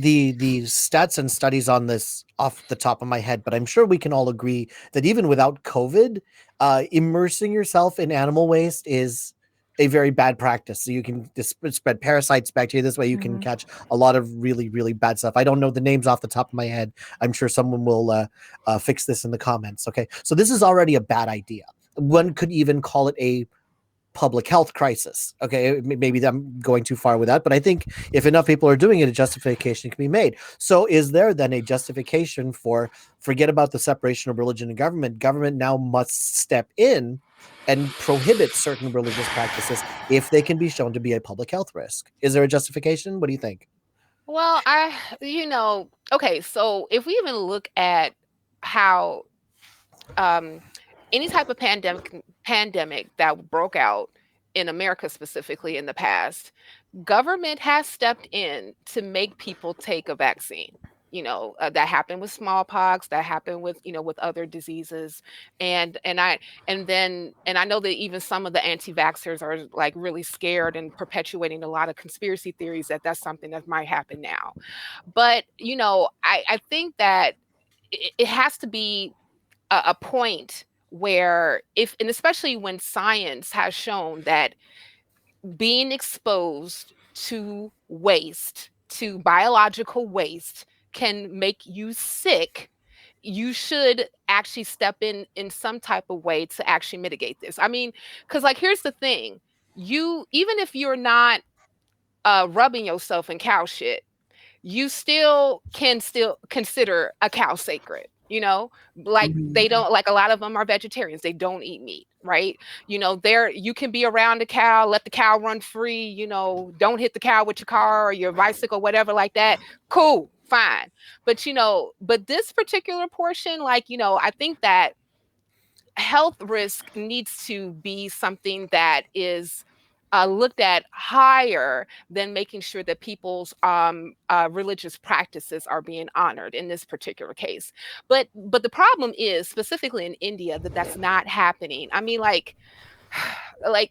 stats and studies on this off the top of my head, but I'm sure we can all agree that even without COVID, immersing yourself in animal waste is a very bad practice. So you can spread parasites, bacteria. This way you can catch a lot of really, really bad stuff. I don't know the names off the top of my head. I'm sure someone will fix this in the comments. Okay, so this is already a bad idea. One could even call it a public health crisis. Okay, maybe I'm going too far with that, but I think if enough people are doing it, a justification can be made. So is there then a justification for, forget about the separation of religion and government? Government now must step in and prohibit certain religious practices if they can be shown to be a public health risk. Is there a justification? What do you think? Well, okay, so if we even look at how any type of pandemic that broke out in America specifically in the past, government has stepped in to make people take a vaccine. That happened with smallpox, that happened with with other diseases, and I know that even some of the anti-vaxxers are like really scared and perpetuating a lot of conspiracy theories that that's something that might happen now. But I think that it has to be a point where and especially when science has shown that being exposed to waste, to biological waste, can make you sick, you should actually step in some type of way to actually mitigate this. I mean, because like, here's the thing, even if you're not rubbing yourself in cow shit, you can still consider a cow sacred. Like they don't, like a lot of them are vegetarians. They don't eat meat, right? You can be around the cow, let the cow run free, don't hit the cow with your car or your bicycle, whatever like that. Cool, fine. But, but this particular portion, I think that health risk needs to be something that is looked at higher than making sure that people's religious practices are being honored in this particular case. But the problem is specifically in India that's not happening. I mean, like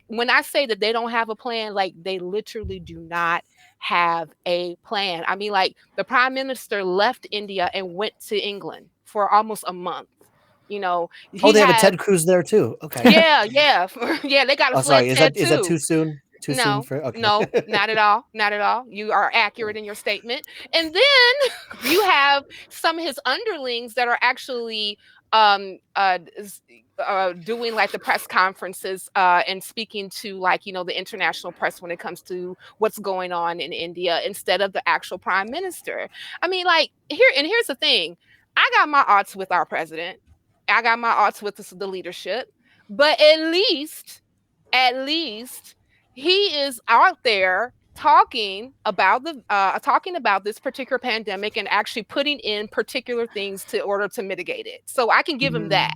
when I say that they don't have a plan, like they literally do not have a plan. I mean, like the prime minister left India and went to England for almost a month. They have a TED Cruz there too. Okay. Yeah. They got a sorry. Is that too soon? No, not at all. Not at all. You are accurate in your statement. And then you have some of his underlings that are actually doing like the press conferences and speaking to the international press when it comes to what's going on in India instead of the actual prime minister. I mean, here's the thing. I got my odds with our president. I got my odds with the leadership, but at least he is out there talking about this particular pandemic and actually putting in particular things in order to mitigate it. So I can give him that.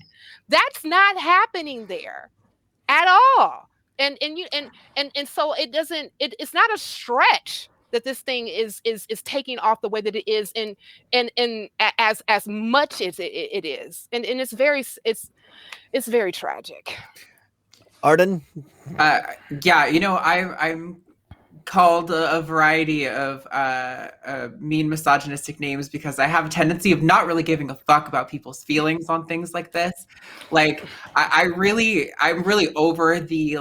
That's not happening there at all. And so it's not a stretch that this thing is taking off the way that it is in as much as it is. And it's very tragic. Arden? I'm called a variety of mean misogynistic names because I have a tendency of not really giving a fuck about people's feelings on things like this. Like I'm really over the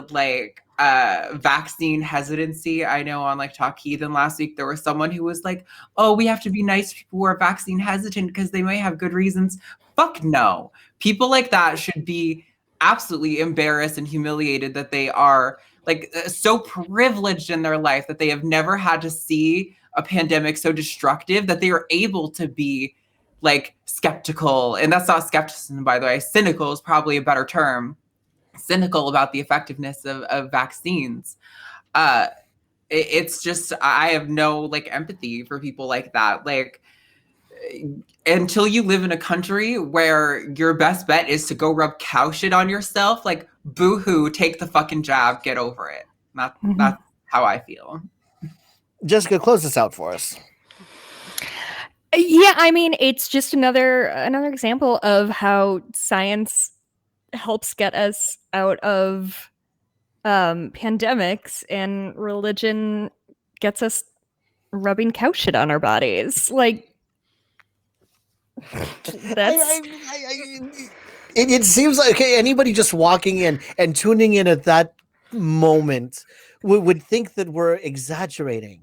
vaccine hesitancy. I know on Talk Heathen last week, there was someone who was like, oh, we have to be nice to people who are vaccine hesitant because they may have good reasons. Fuck no. People like that should be absolutely embarrassed and humiliated that they are so privileged in their life that they have never had to see a pandemic so destructive that they are able to be like skeptical, and that's not skepticism, by the way, cynical is probably a better term, cynical about the effectiveness of vaccines. It's just, I have no like empathy for people like that. Like, until you live in a country where your best bet is to go rub cow shit on yourself, like, boo-hoo, take the fucking jab, get over it. That's how I feel. Jessica, close this out for us. Yeah, I mean, it's just another example of how science helps get us out of pandemics, and religion gets us rubbing cow shit on our bodies. Like, that's it seems like, okay, anybody just walking in and tuning in at that moment would think that we're exaggerating.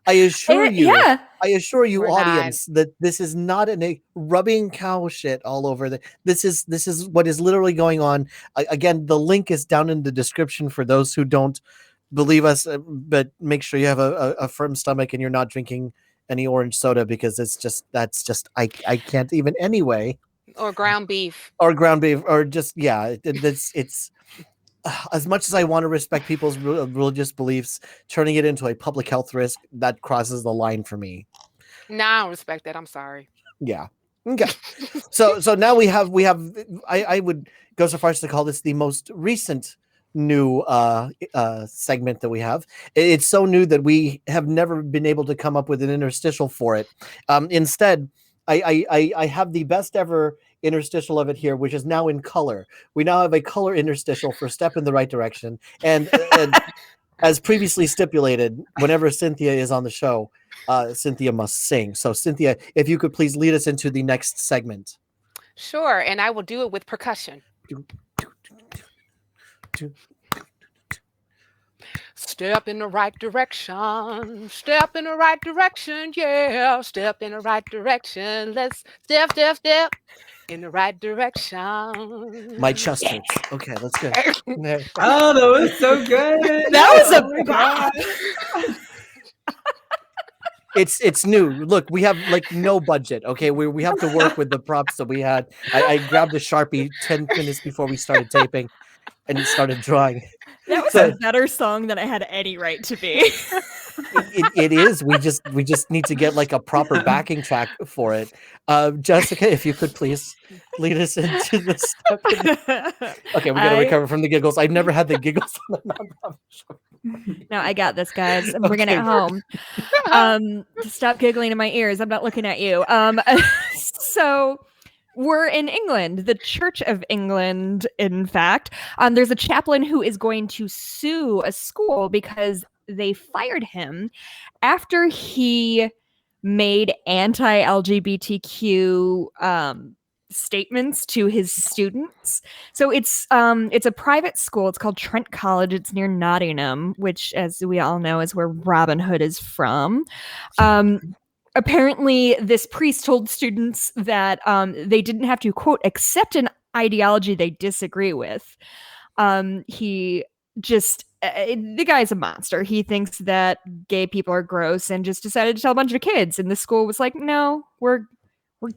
I assure you, We're audience, that this is not rubbing cow shit all over. This is what is literally going on. Again, the link is down in the description for those who don't believe us, but make sure you have a firm stomach and you're not drinking any orange soda, because that's just I can't even anyway. Or ground beef. Or just, yeah, it's as much as I want to respect people's religious beliefs, turning it into a public health risk, that crosses the line for me. No, I don't respect that. I'm sorry. Yeah. Okay. So now we have I would go so far as to call this the most recent new segment that we have. It's so new that we have never been able to come up with an interstitial for it. Instead, I have the best ever interstitial of it here, which is now in color. We now have a color interstitial for Step in the Right Direction. And as previously stipulated, whenever Cynthia is on the show, Cynthia must sing. So Cynthia, if you could please lead us into the next segment. Sure, and I will do it with percussion. Step in the right direction. Step in the right direction. Yeah, step in the right direction. Let's step in the right direction. My chest hurts. Okay, let's go. Oh, that was so good. That was Oh my God. It's new. Look, we have like no budget. Okay, we have to work with the props that we had. I grabbed a Sharpie 10 minutes before we started taping and started drawing. That was a better song than I had any right to be. It is. We just need to get like a proper backing track for it. Jessica, if you could please lead us into the step. Okay, we gotta recover from the giggles. I've never had the giggles on the nonprofit show. No, I got this, guys. I'm bringing it home. Stop giggling in my ears. I'm not looking at you. So we're in England, the Church of England, in fact. There's a chaplain who is going to sue a school because they fired him after he made anti-LGBTQ statements to his students. So it's a private school. It's called Trent College. It's near Nottingham, which, as we all know, is where Robin Hood is from. Apparently, this priest told students that they didn't have to, quote, accept an ideology they disagree with. He just, the guy's a monster. He thinks that gay people are gross and just decided to tell a bunch of kids. And the school was like, no, we're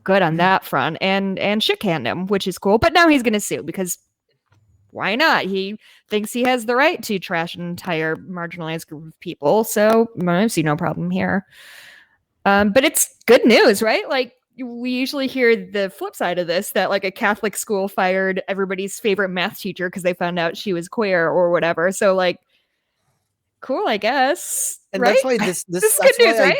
good on that front, and shit canned him, which is cool. But now he's going to sue because why not? He thinks he has the right to trash an entire marginalized group of people. So I see no problem here. But it's good news, right? Like, we usually hear the flip side of this, that like a Catholic school fired everybody's favorite math teacher because they found out she was queer or whatever. So like, cool, I guess. And right? that's why this is good news, right?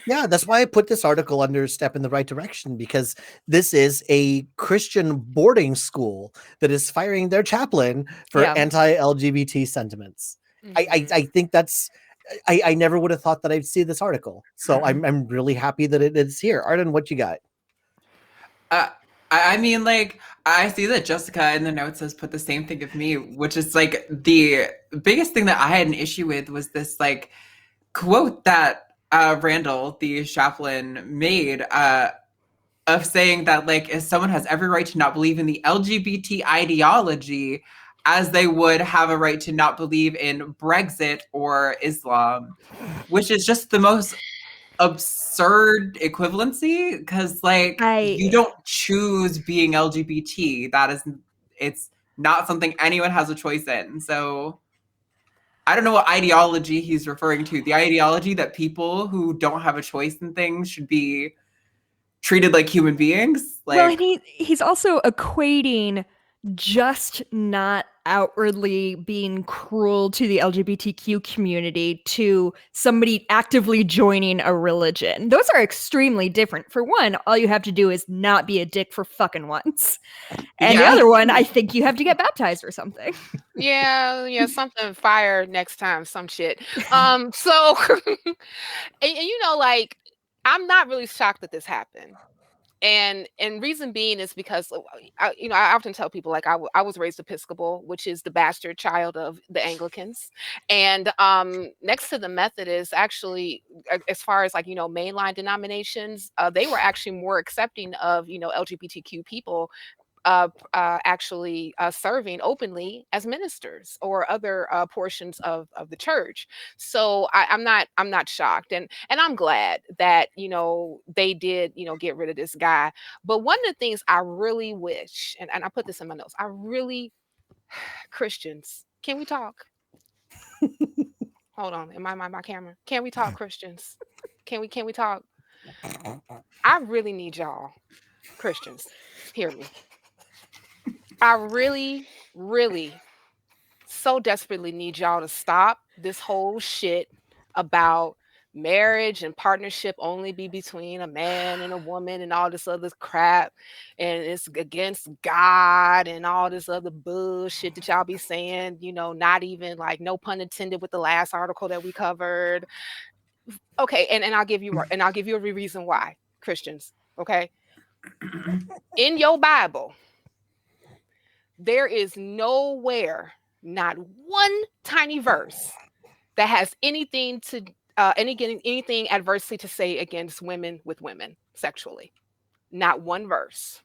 Yeah, that's why I put this article under Step in the Right Direction, because this is a Christian boarding school that is firing their chaplain for anti-LGBT sentiments. Mm-hmm. I think that's, I never would have thought that I'd see this article. So I'm really happy that it is here. Arden, what you got? I mean, like, I see that Jessica in the notes has put the same thing of me, which is like the biggest thing that I had an issue with was this like quote that Randall, the chaplain, made of saying that like if someone has every right to not believe in the LGBT ideology, as they would have a right to not believe in Brexit or Islam, which is just the most absurd equivalency, because like you don't choose being LGBT. It's not something anyone has a choice in. So I don't know what ideology he's referring to. The ideology that people who don't have a choice in things should be treated like human beings. Like, well, and he's also equating just not outwardly being cruel to the LGBTQ community to somebody actively joining a religion. Those are extremely different. For one, all you have to do is not be a dick for fucking once. And the other one, I think you have to get baptized or something. Yeah, something fire next time, some shit. So, and you know, like, I'm not really shocked that this happened. And reason being is because I often tell people, like, I was raised Episcopal, which is the bastard child of the Anglicans, and next to the Methodists, actually, as far as like mainline denominations, they were actually more accepting of LGBTQ people actually serving openly as ministers or other portions of the church. So I'm not shocked, and I'm glad that they did get rid of this guy. But one of the things I really wish, and I put this in my notes, I really Christians, can we talk? Hold on, am I my camera? Can we talk, Christians? Can we talk? I really need y'all, Christians, hear me. I really, really so desperately need y'all to stop this whole shit about marriage and partnership only be between a man and a woman and all this other crap, and it's against God and all this other bullshit that y'all be saying, not even like, no pun intended, with the last article that we covered. Okay, and I'll give you a reason why, Christians, okay? In your Bible, there is nowhere, not one tiny verse, that has anything adversely to say against women with women sexually. Not one verse.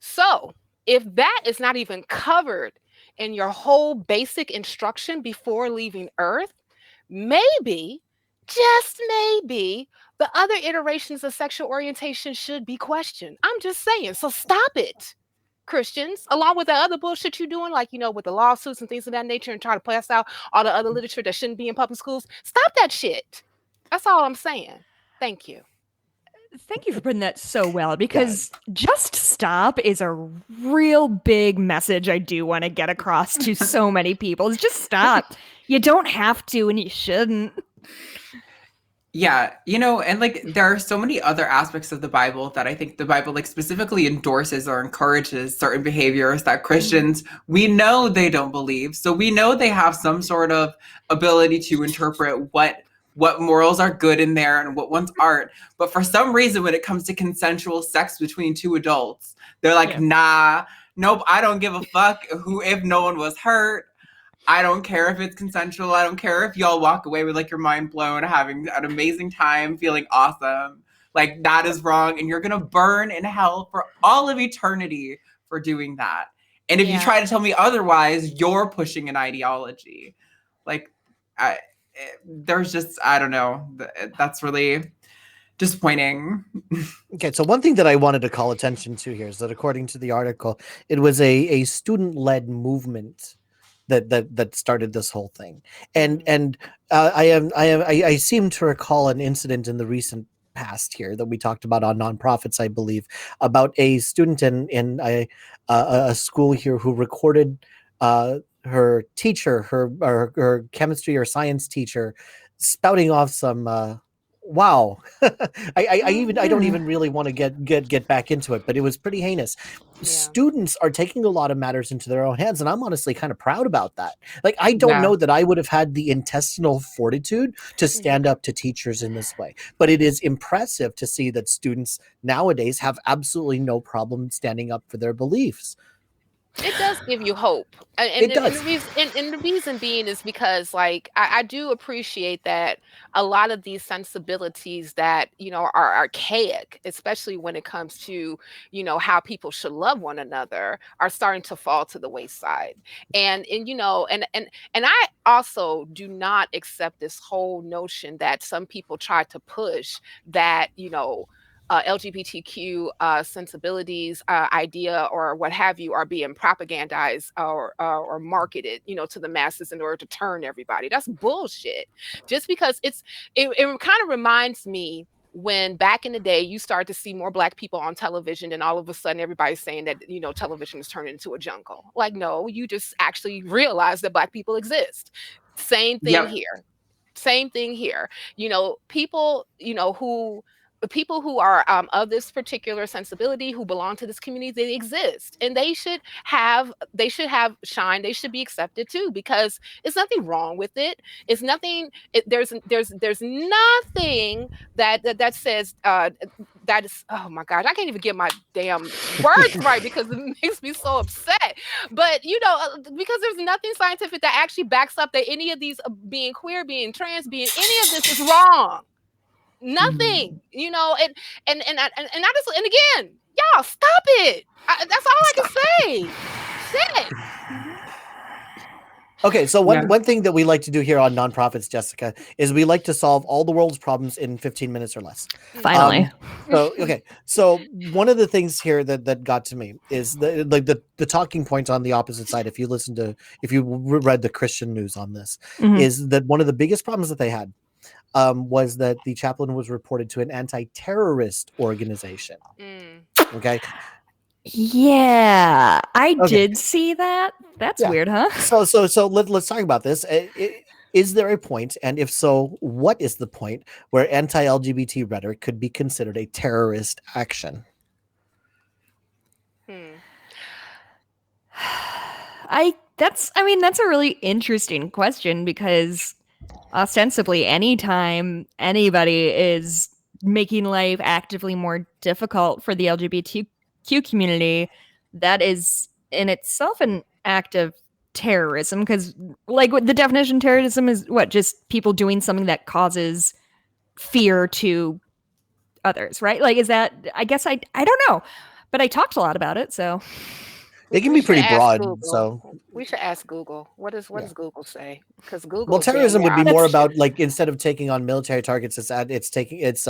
So if that is not even covered in your whole basic instruction before leaving Earth, maybe, just maybe, the other iterations of sexual orientation should be questioned. I'm just saying. So stop it, Christians, along with the other bullshit you're doing, like, with the lawsuits and things of that nature, and try to pass out all the other literature that shouldn't be in public schools. Stop that shit. That's all I'm saying. Thank you. Thank you for putting that so well, because just stop is a real big message I do want to get across to so many people. It's just stop. You don't have to, and you shouldn't. Yeah, and like there are so many other aspects of the Bible that I think the Bible like specifically endorses or encourages certain behaviors that Christians, we know they don't believe. So we know they have some sort of ability to interpret what morals are good in there and what ones aren't. But for some reason, when it comes to consensual sex between two adults, they're like, nah, nope, I don't give a fuck if no one was hurt. I don't care if it's consensual. I don't care if y'all walk away with like your mind blown, having an amazing time, feeling awesome. Like, that is wrong. And you're going to burn in hell for all of eternity for doing that. And if you try to tell me otherwise, you're pushing an ideology. Like, there's just, I don't know. That's really disappointing. Okay, so one thing that I wanted to call attention to here is that according to the article, it was a student-led movement that started this whole thing, and I seem to recall an incident in the recent past here that we talked about on Nonprofits, I believe, about a student in a school here who recorded her teacher, her chemistry or science teacher, spouting off some. Wow, I don't even really want to get back into it, but it was pretty heinous. Students are taking a lot of matters into their own hands, and I'm honestly kind of proud about that. Like, I don't know that I would have had the intestinal fortitude to stand up to teachers in this way, but it is impressive to see that students nowadays have absolutely no problem standing up for their beliefs. It does give you hope. It does. And the reason being is because, like, I do appreciate that a lot of these sensibilities that, are archaic, especially when it comes to, how people should love one another, are starting to fall to the wayside. And I also do not accept this whole notion that some people try to push that, LGBTQ sensibilities, idea, or what have you, are being propagandized or marketed, to the masses in order to turn everybody. That's bullshit. Just because it kind of reminds me when back in the day you start to see more Black people on television, and all of a sudden everybody's saying that television is turning into a jungle. Like, no, you just actually realize that Black people exist. Same thing here. Same thing here. People who are of this particular sensibility, who belong to this community, they exist, and they should have shine. They should be accepted too, because there's nothing wrong with it. It's nothing. There's nothing that says that is. Oh my God, I can't even get my damn words right because it makes me so upset. But because there's nothing scientific that actually backs up that any of these, being queer, being trans, being any of this, is wrong. Nothing, and I just, and again, y'all stop it. That's all I can say. Shit. Okay, so one thing that we like to do here on Nonprofits, Jessica, is we like to solve all the world's problems in 15 minutes or less. Finally. So one of the things here that got to me is the talking point on the opposite side. If you read the Christian news on this, is that one of the biggest problems that they had was that the chaplain was reported to an anti-terrorist organization. Okay. Yeah, I did see that. That's weird, huh? So let's talk about this. Is there a point, and if so, what is the point where anti-LGBT rhetoric could be considered a terrorist action? That's a really interesting question, because ostensibly anytime anybody is making life actively more difficult for the LGBTQ community, that is in itself an act of terrorism, because like the definition of terrorism is what? Just people doing something that causes fear to others, right? Like, is that, I guess I don't know, but I talked a lot about it, so it can be pretty broad. Google. So we should ask Google. What does Google say? Because Google. Well, terrorism would be more about, like, instead of taking on military targets, it's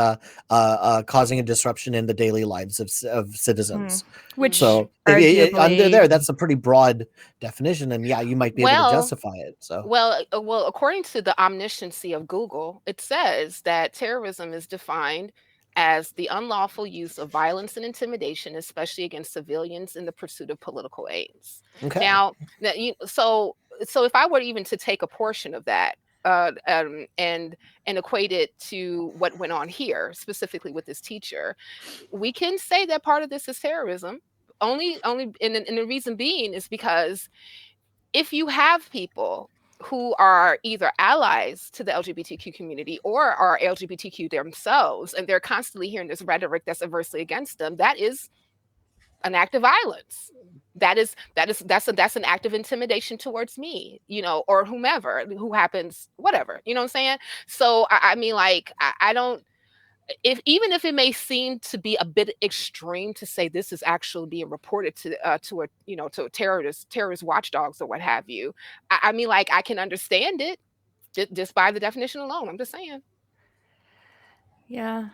causing a disruption in the daily lives of citizens. Which, so under there, that's a pretty broad definition, and you might be able to justify it. So well, according to the omnisciency of Google, it says that terrorism is defined as the unlawful use of violence and intimidation, especially against civilians, in the pursuit of political aims. Okay. Now, so if I were even to take a portion of that and equate it to what went on here, specifically with this teacher, we can say that part of this is terrorism. Only, and the reason being is because if you have people who are either allies to the LGBTQ community or are LGBTQ themselves, and they're constantly hearing this rhetoric that's adversely against them, that is an act of violence. That's an act of intimidation towards me, or whomever who happens, whatever, you know what I'm saying? So I mean, like, I don't. Even if it may seem to be a bit extreme to say this is actually being reported to a terrorist watchdogs or what have you, I mean, like, I can understand it just by the definition alone. I'm just saying. Yeah.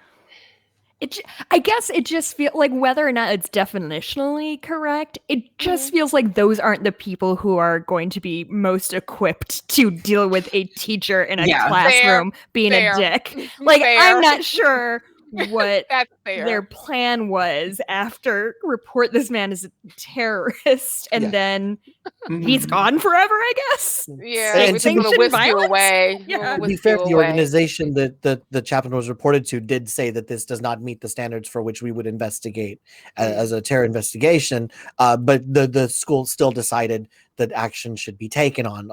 I guess it just feels like, whether or not it's definitionally correct, it just feels like those aren't the people who are going to be most equipped to deal with a teacher in a classroom being a dick. Like, I'm not sure what their plan was after report this man as a terrorist, and then he's gone forever, I guess. Yeah, and we're going to whisk you away. To be fair, the organization that the chaplain was reported to did say that this does not meet the standards for which we would investigate as a terror investigation, but the school still decided that action should be taken on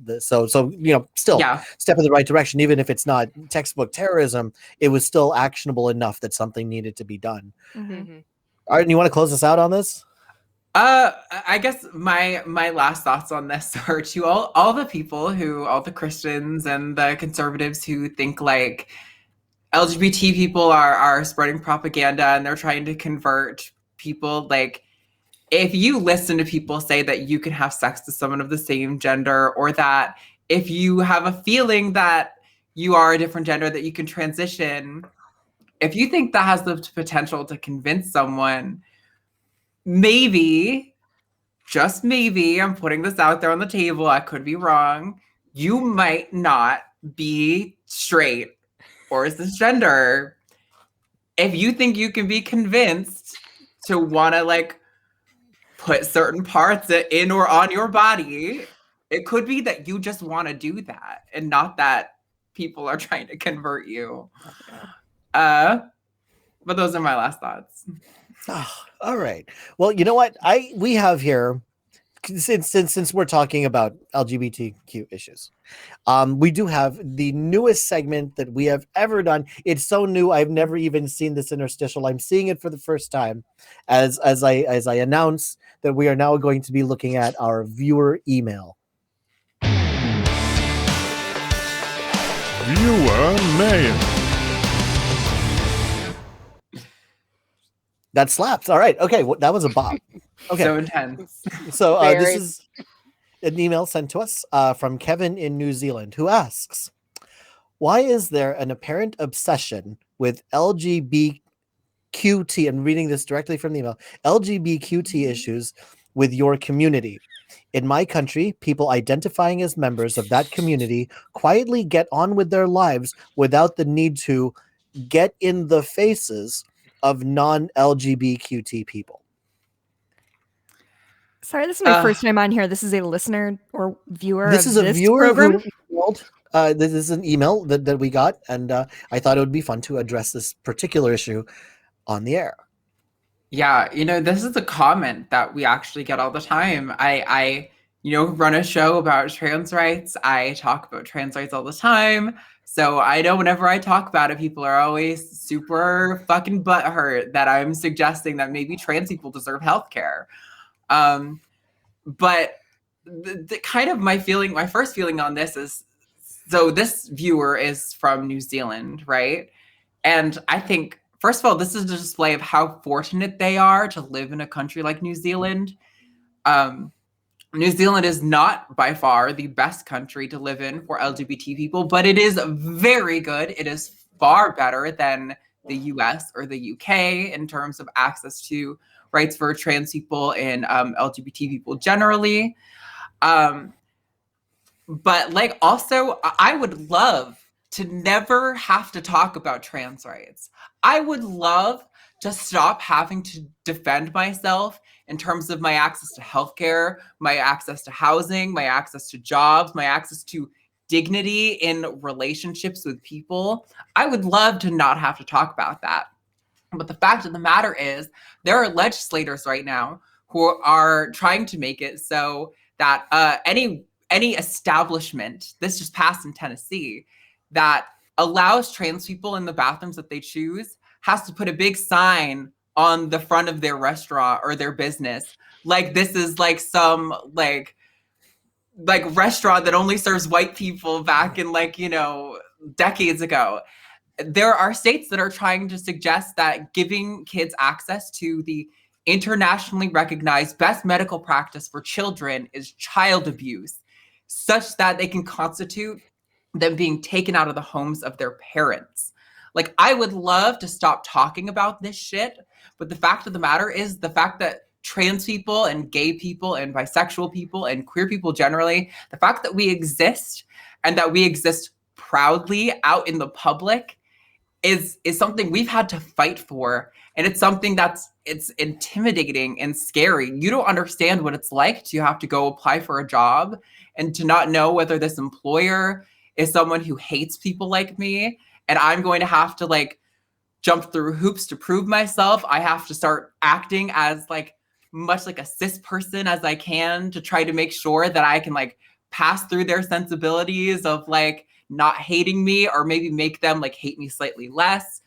the still step in the right direction. Even if it's not textbook terrorism, it was still actionable enough that something needed to be done. Arden, you want to close us out on this? I guess my last thoughts on this are to all the people all the Christians and the conservatives who think like LGBT people are spreading propaganda and they're trying to convert people. Like, if you listen to people say that you can have sex with someone of the same gender, or that if you have a feeling that you are a different gender, that you can transition, if you think that has the potential to convince someone, maybe, just maybe, I'm putting this out there on the table, I could be wrong, you might not be straight or cisgender. If you think you can be convinced to want to like put certain parts in or on your body, it could be that you just want to do that and not that people are trying to convert you. But those are my last thoughts. Oh, all right. Well, you know what? We have here, since we're talking about LGBTQ issues, we do have the newest segment that we have ever done. It's so new, I've never even seen this interstitial. I'm seeing it for the first time as I announce that we are now going to be looking at our viewer email. Viewer mail. That slaps. All right. Okay. Well, that was a bop. Okay. So intense. So this Very. is an email sent to us from Kevin in New Zealand, who asks, why is there an apparent obsession with LGBTQT, I'm reading this directly from the email, LGBTQT issues with your community? In my country, people identifying as members of that community quietly get on with their lives without the need to get in the faces of non-LGBTQT people. Sorry, this is my first time on here. This is a listener or viewer. This of is a this viewer program. who emailed. This is an email that we got, and I thought it would be fun to address this particular issue on the air. Yeah, this is a comment that we actually get all the time. I run a show about trans rights. I talk about trans rights all the time. So I know whenever I talk about it, people are always super fucking butthurt that I'm suggesting that maybe trans people deserve healthcare. But the kind of my first feeling on this is, so this viewer is from New Zealand, right? And I think, first of all, this is a display of how fortunate they are to live in a country like New Zealand. New Zealand is not by far the best country to live in for LGBT people, but it is very good. It is far better than the US or the UK in terms of access to rights for trans people and LGBT people generally. But like, also, I would love to never have to talk about trans rights. I would love to stop having to defend myself in terms of my access to healthcare, my access to housing, my access to jobs, my access to dignity in relationships with people. I would love to not have to talk about that. But the fact of the matter is, there are legislators right now who are trying to make it so that any establishment, this just passed in Tennessee, that allows trans people in the bathrooms that they choose has to put a big sign on the front of their restaurant or their business, like this is like some like restaurant that only serves white people back in decades ago. There are states that are trying to suggest that giving kids access to the internationally recognized best medical practice for children is child abuse, such that they can constitute them being taken out of the homes of their parents. Like, I would love to stop talking about this shit, but the fact of the matter is, the fact that trans people and gay people and bisexual people and queer people generally, the fact that we exist and that we exist proudly out in the public is something we've had to fight for. And it's something it's intimidating and scary. You don't understand what it's like to have to go apply for a job and to not know whether this employer is someone who hates people like me. And I'm going to have to jump through hoops to prove myself. I have to start acting as much like a cis person as I can to try to make sure that I can pass through their sensibilities of not hating me, or maybe make them hate me slightly less.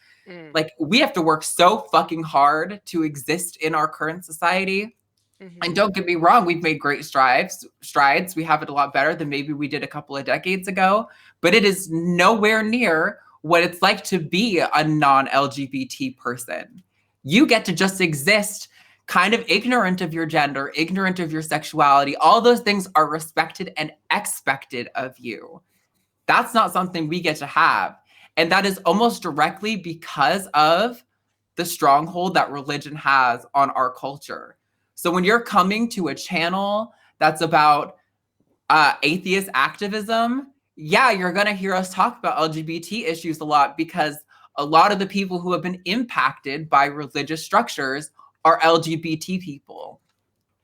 We have to work so fucking hard to exist in our current society. And don't get me wrong, we've made great strides. We have it a lot better than maybe we did a couple of decades ago, but it is nowhere near what it's like to be a non-LGBT person. You get to just exist kind of ignorant of your gender, ignorant of your sexuality. All those things are respected and expected of you. That's not something we get to have. And that is almost directly because of the stronghold that religion has on our culture. So when you're coming to a channel that's about atheist activism, yeah, you're going to hear us talk about LGBT issues a lot, because a lot of the people who have been impacted by religious structures are LGBT people.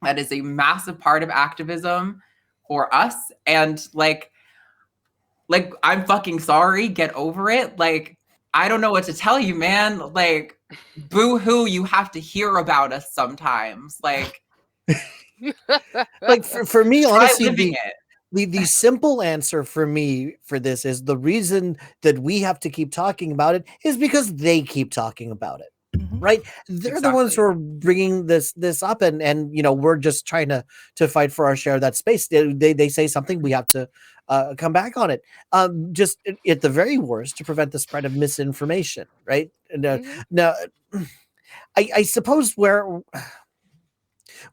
That is a massive part of activism for us. And like, I'm fucking sorry, get over it. Like, I don't know what to tell you, man. Like, boo-hoo, you have to hear about us sometimes. Like for me, honestly, living the simple answer for me for this is the reason that we have to keep talking about it is because they keep talking about it. Right, they're the ones who are bringing this up, and we're just trying to fight for our share of that space. They say something, we have to come back on it, just at the very worst to prevent the spread of misinformation, right? And now I suppose what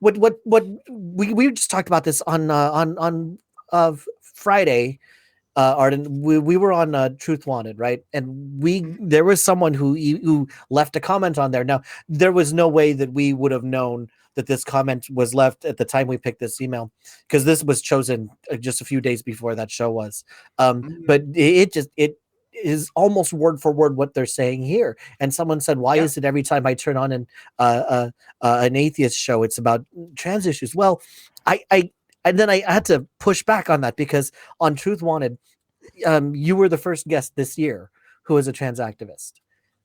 we just talked about this on Friday, Arden, we were on Truth Wanted, right? And there was someone who left a comment on there. Now, there was no way that we would have known that this comment was left at the time we picked this email, because this was chosen just a few days before that show was. But it is almost word for word what they're saying here. And someone said, why is it every time I turn on an atheist show, it's about trans issues? Well, and then I had to push back on that, because on Truth Wanted, you were the first guest this year who was a trans activist.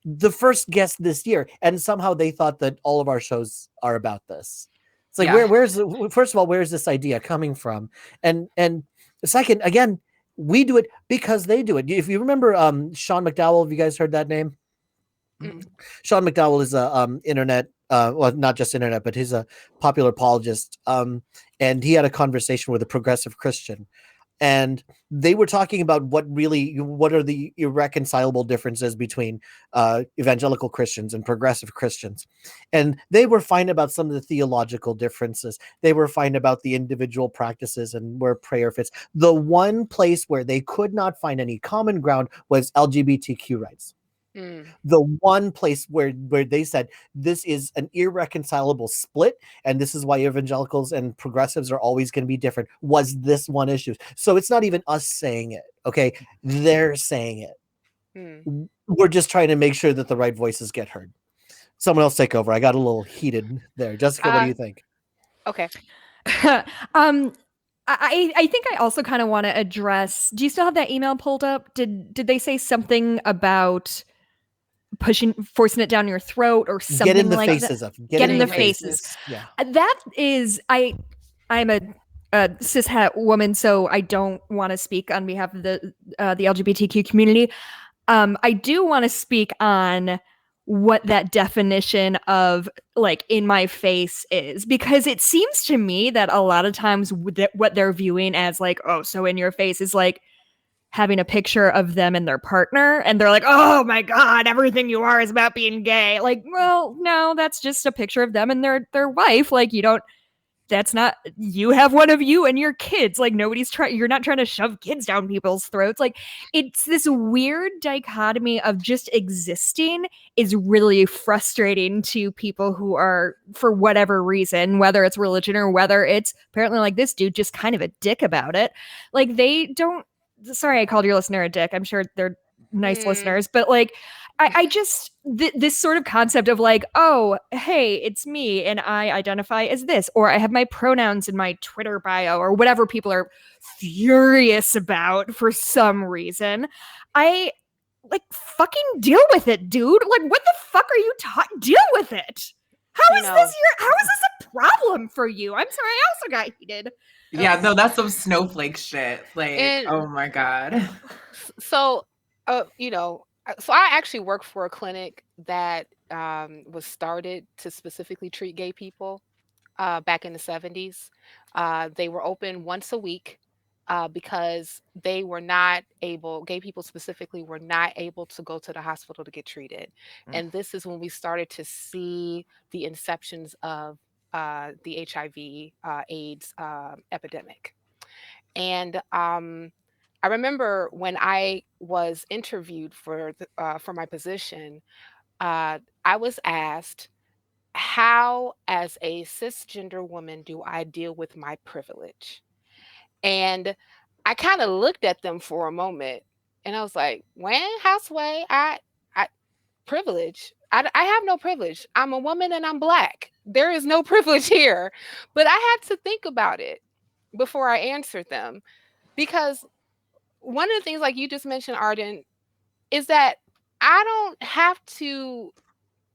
The first guest this year, and somehow they thought that all of our shows are about this. It's like, first of all, where's this idea coming from? And second, again, we do it because they do it. If you remember Sean McDowell, have you guys heard that name? Sean McDowell is a internet, well, not just internet, but he's a popular apologist. And he had a conversation with a progressive Christian, and they were talking about what are the irreconcilable differences between evangelical Christians and progressive Christians. And they were fine about some of the theological differences. They were fine about the individual practices and where prayer fits. The one place where they could not find any common ground was LGBTQ rights. The one place where they said this is an irreconcilable split, and this is why evangelicals and progressives are always going to be different, was this one issue. So it's not even us saying it, okay? They're saying it. We're just trying to make sure that the right voices get heard. Someone else take over. I got a little heated there. Jessica, what do you think? Okay. I think I also kind of want to address, do you still have that email pulled up? Did they say something about forcing it down your throat or something? Get in the like faces that? of Get in the faces. Yeah. That is, I'm a cishet woman, so I don't want to speak on behalf of the LGBTQ community. I do want to speak on what that definition of like in my face is, because it seems to me that a lot of times what they're viewing as like, oh, so in your face is like having a picture of them and their partner, and they're like, oh my god, everything you are is about being gay. Like, well, no, that's just a picture of them and their wife. Like, that's not, you have one of you and your kids. Like, you're not trying to shove kids down people's throats. Like, it's this weird dichotomy of just existing is really frustrating to people who are, for whatever reason, whether it's religion or whether it's apparently like this dude just kind of a dick about it. Like, they don't, sorry, I called your listener a dick. I'm sure they're nice listeners, but like, I just, this sort of concept of like, oh, hey, it's me and I identify as this, or I have my pronouns in my Twitter bio, or whatever people are furious about for some reason. I like, fucking deal with it, dude. Like, what the fuck are you deal with it? How is this a problem for you? I'm sorry, I also got heated. Yeah, no, that's some snowflake shit. Like, oh my god. So, so I actually work for a clinic that was started to specifically treat gay people. back in the 70s. They were open once a week because they were not able, gay people specifically, were not able to go to the hospital to get treated. And this is when we started to see the inceptions of the HIV AIDS epidemic. And I remember when I was interviewed for my position, I was asked, how, as a cisgender woman, do I deal with my privilege? And I kind of looked at them for a moment, and I was like, "When houseway, I privilege. I have no privilege. I'm a woman and I'm Black. There is no privilege here." But I had to think about it before I answered them, because one of the things, like you just mentioned, Arden, is that I don't have to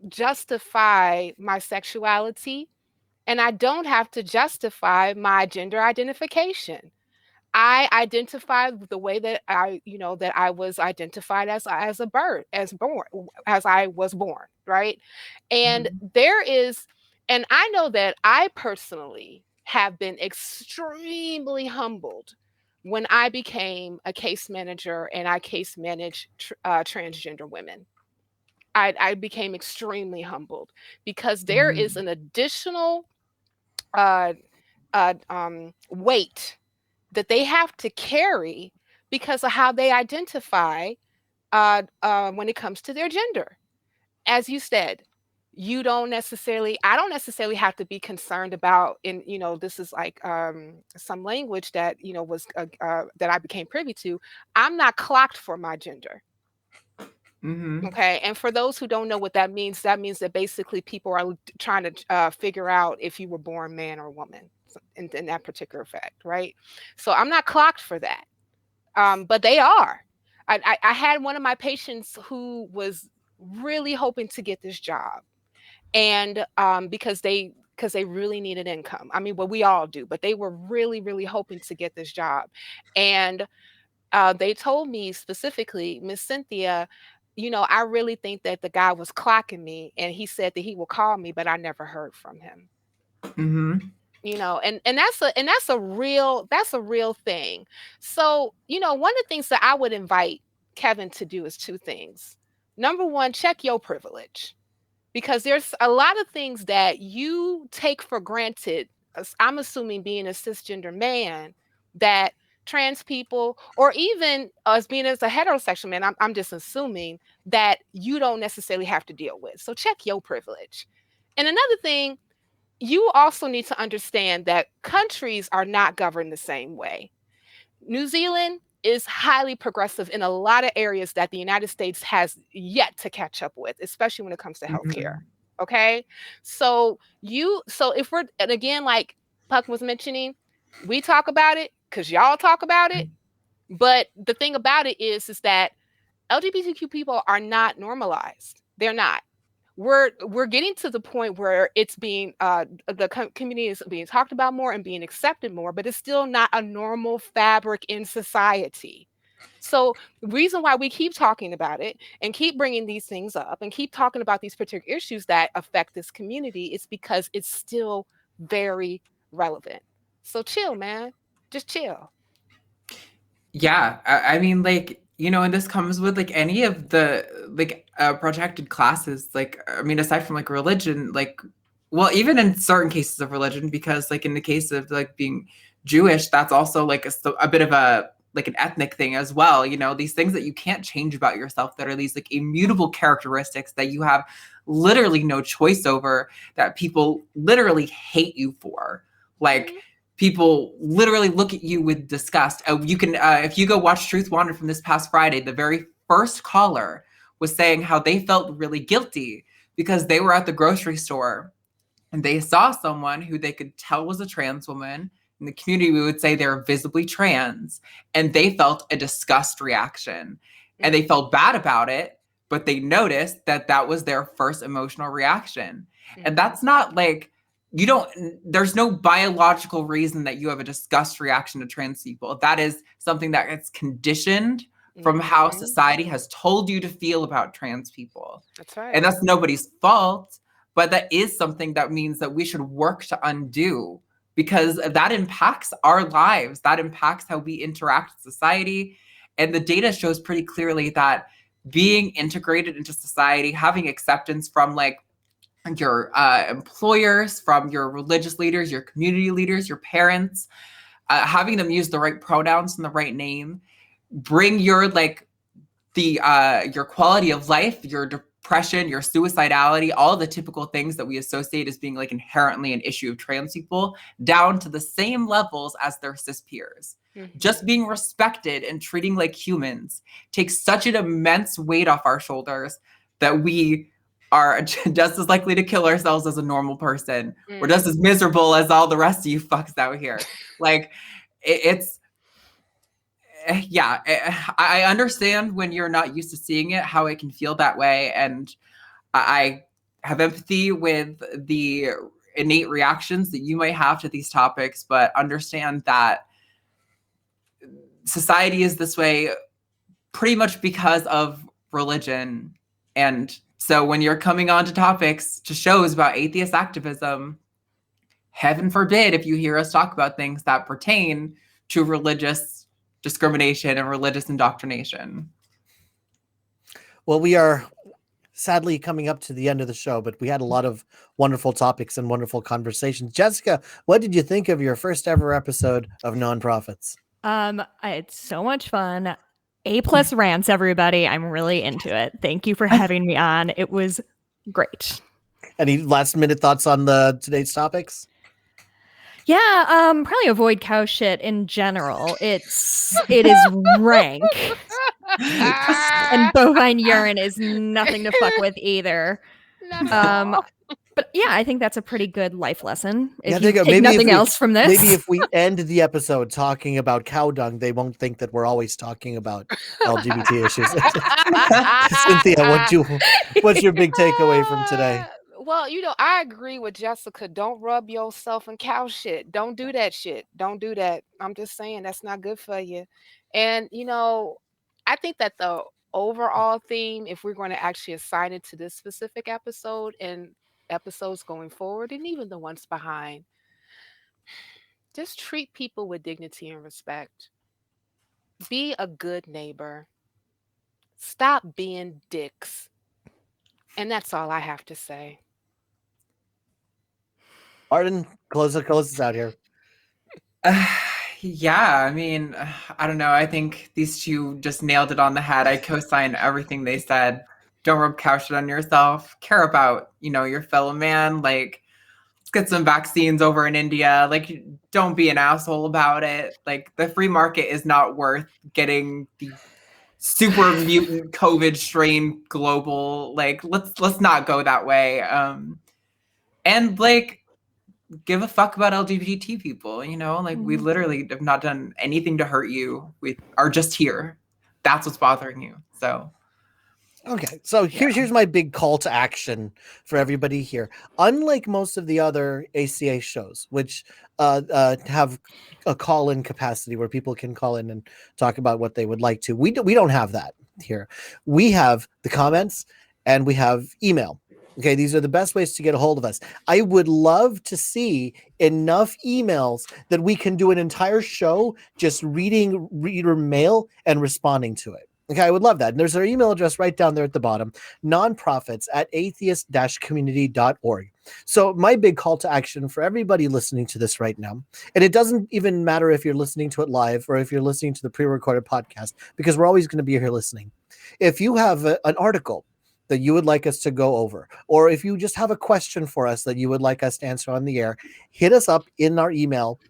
justify my sexuality, and I don't have to justify my gender identification. I identify the way that I was identified as I was born, right? And there is, and I know that I personally have been extremely humbled when I became a case manager and I case managed transgender women. I became extremely humbled because there is an additional uh, weight that they have to carry because of how they identify when it comes to their gender. As you said, I don't necessarily have to be concerned about, this is like some language that, was that I became privy to. I'm not clocked for my gender. Okay. And for those who don't know what that means that basically people are trying to figure out if you were born man or woman in that particular fact, right? So I'm not clocked for that. But they are. I had one of my patients who was really hoping to get this job, and because they really needed income. I mean, well, we all do, but they were really, really hoping to get this job. And they told me specifically, Miss Cynthia, I really think that the guy was clocking me, and he said that he will call me, but I never heard from him. And that's a real thing. So, one of the things that I would invite Kevin to do is two things. Number one, check your privilege, because there's a lot of things that you take for granted. I'm assuming, being a cisgender man, that trans people, or even us being as a heterosexual man, I'm just assuming that you don't necessarily have to deal with. So check your privilege. And another thing, you also need to understand that countries are not governed the same way. New Zealand is highly progressive in a lot of areas that the United States has yet to catch up with, especially when it comes to healthcare. Okay. So if we're, and again, like Puck was mentioning, we talk about it because y'all talk about it. But the thing about it is that LGBTQ people are not normalized. They're not. We're getting to the point where it's being the community is being talked about more and being accepted more, but it's still not a normal fabric in society. So the reason why we keep talking about it and keep bringing these things up and keep talking about these particular issues that affect this community is because it's still very relevant. So chill, man. Just chill. Yeah, I mean, like, and this comes with like any of the like protected classes. Like, I mean, aside from like religion, like, well, even in certain cases of religion, because like in the case of like being Jewish, that's also like a bit of a like an ethnic thing as well. These things that you can't change about yourself, that are these like immutable characteristics that you have literally no choice over, that people literally hate you for. Like, people literally look at you with disgust. You can, if you go watch Truth Wandered from this past Friday, the very first caller was saying how they felt really guilty because they were at the grocery store and they saw someone who they could tell was a trans woman. In the community, we would say they're visibly trans, and they felt a disgust reaction, and they felt bad about it, but they noticed that that was their first emotional reaction. And that's not like, there's no biological reason that you have a disgust reaction to trans people. That is something that gets conditioned from how society has told you to feel about trans people. That's right. And that's nobody's fault, but that is something that means that we should work to undo, because that impacts our lives. That impacts how we interact with society. And the data shows pretty clearly that being integrated into society, having acceptance from like your employers, from your religious leaders, your community leaders, your parents, having them use the right pronouns and the right name, bring your like your quality of life, your depression, your suicidality, all the typical things that we associate as being like inherently an issue of trans people, down to the same levels as their cis peers. Mm-hmm. Just being respected and treating like humans takes such an immense weight off our shoulders that we are just as likely to kill ourselves as a normal person. We're just as miserable as all the rest of you fucks out here. Like I understand when you're not used to seeing it, how it can feel that way. And I have empathy with the innate reactions that you might have to these topics, but understand that society is this way pretty much because of religion. And so when you're coming on to topics, to shows about atheist activism, heaven forbid if you hear us talk about things that pertain to religious discrimination and religious indoctrination. Well, we are sadly coming up to the end of the show, but we had a lot of wonderful topics and wonderful conversations. Jessica, what did you think of your first ever episode of Nonprofits? I had so much fun. A+ rants, everybody. I'm really into it. Thank you for having me on. It was great. Any last minute thoughts on today's topics? Yeah, probably avoid cow shit in general. It is rank. And bovine urine is nothing to fuck with either. But yeah, I think that's a pretty good life lesson. If you take nothing else from this. Maybe if we end the episode talking about cow dung, they won't think that we're always talking about LGBT issues. Cynthia, what's your big takeaway from today? Well, I agree with Jessica. Don't rub yourself in cow shit. Don't do that shit. Don't do that. I'm just saying that's not good for you. And, I think that the overall theme, if we're going to actually assign it to this specific episode and episodes going forward, and even the ones behind, just treat people with dignity and respect. Be a good neighbor. Stop being dicks. And that's all I have to say. Arden, close us out here. Yeah, I mean, I don't know. I think these two just nailed it on the head. I co-sign everything they said. Don't rub cow shit on yourself. Care about, your fellow man. Like, let's get some vaccines over in India. Like, don't be an asshole about it. Like, the free market is not worth getting the super mutant COVID strain global. Like, let's not go that way. And like, give a fuck about LGBT people, we literally have not done anything to hurt you. We are just here. That's what's bothering you. So. Okay. So here's my big call to action for everybody here. Unlike most of the other ACA shows, which have a call-in capacity where people can call in and talk about what they would like to, we don't have that here. We have the comments and we have email. Okay, these are the best ways to get a hold of us. I would love to see enough emails that we can do an entire show just reading reader mail and responding to it. Okay, I would love that. And there's our email address right down there at the bottom, nonprofits@atheist-community.org. So my big call to action for everybody listening to this right now, and it doesn't even matter if you're listening to it live or if you're listening to the pre-recorded podcast, because we're always going to be here listening. If you have an article that you would like us to go over, or if you just have a question for us that you would like us to answer on the air, hit us up in our email.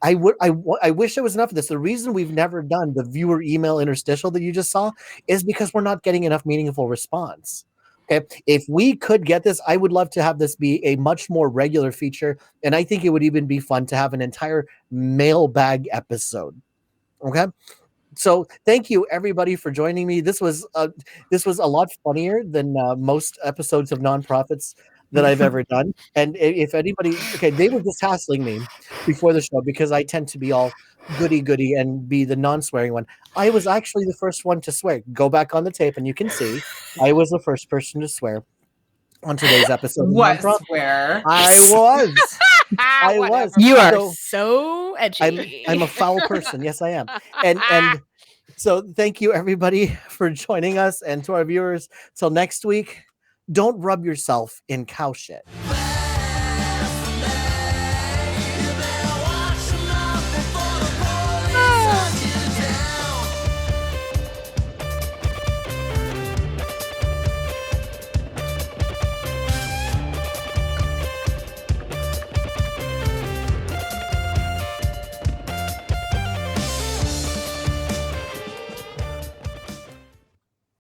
I wish there was enough of this. The reason we've never done the viewer email interstitial that you just saw is because we're not getting enough meaningful response. Okay. If we could get this, I would love to have this be a much more regular feature. And I think it would even be fun to have an entire mailbag episode. Okay. So thank you everybody for joining me. This was a lot funnier than most episodes of Nonprofits that I've ever done. And if anybody, they were just hassling me before the show because I tend to be all goody and be the non-swearing one. I was actually the first one to swear. Go back on the tape and you can see I was the first person to swear. on today's episode of What Nonprofit. swear? I was. I was. Whatever. You are So, so edgy. I'm a foul person. Yes, I am. And so thank you everybody for joining us, and to our viewers, till next week, don't rub yourself in cow shit.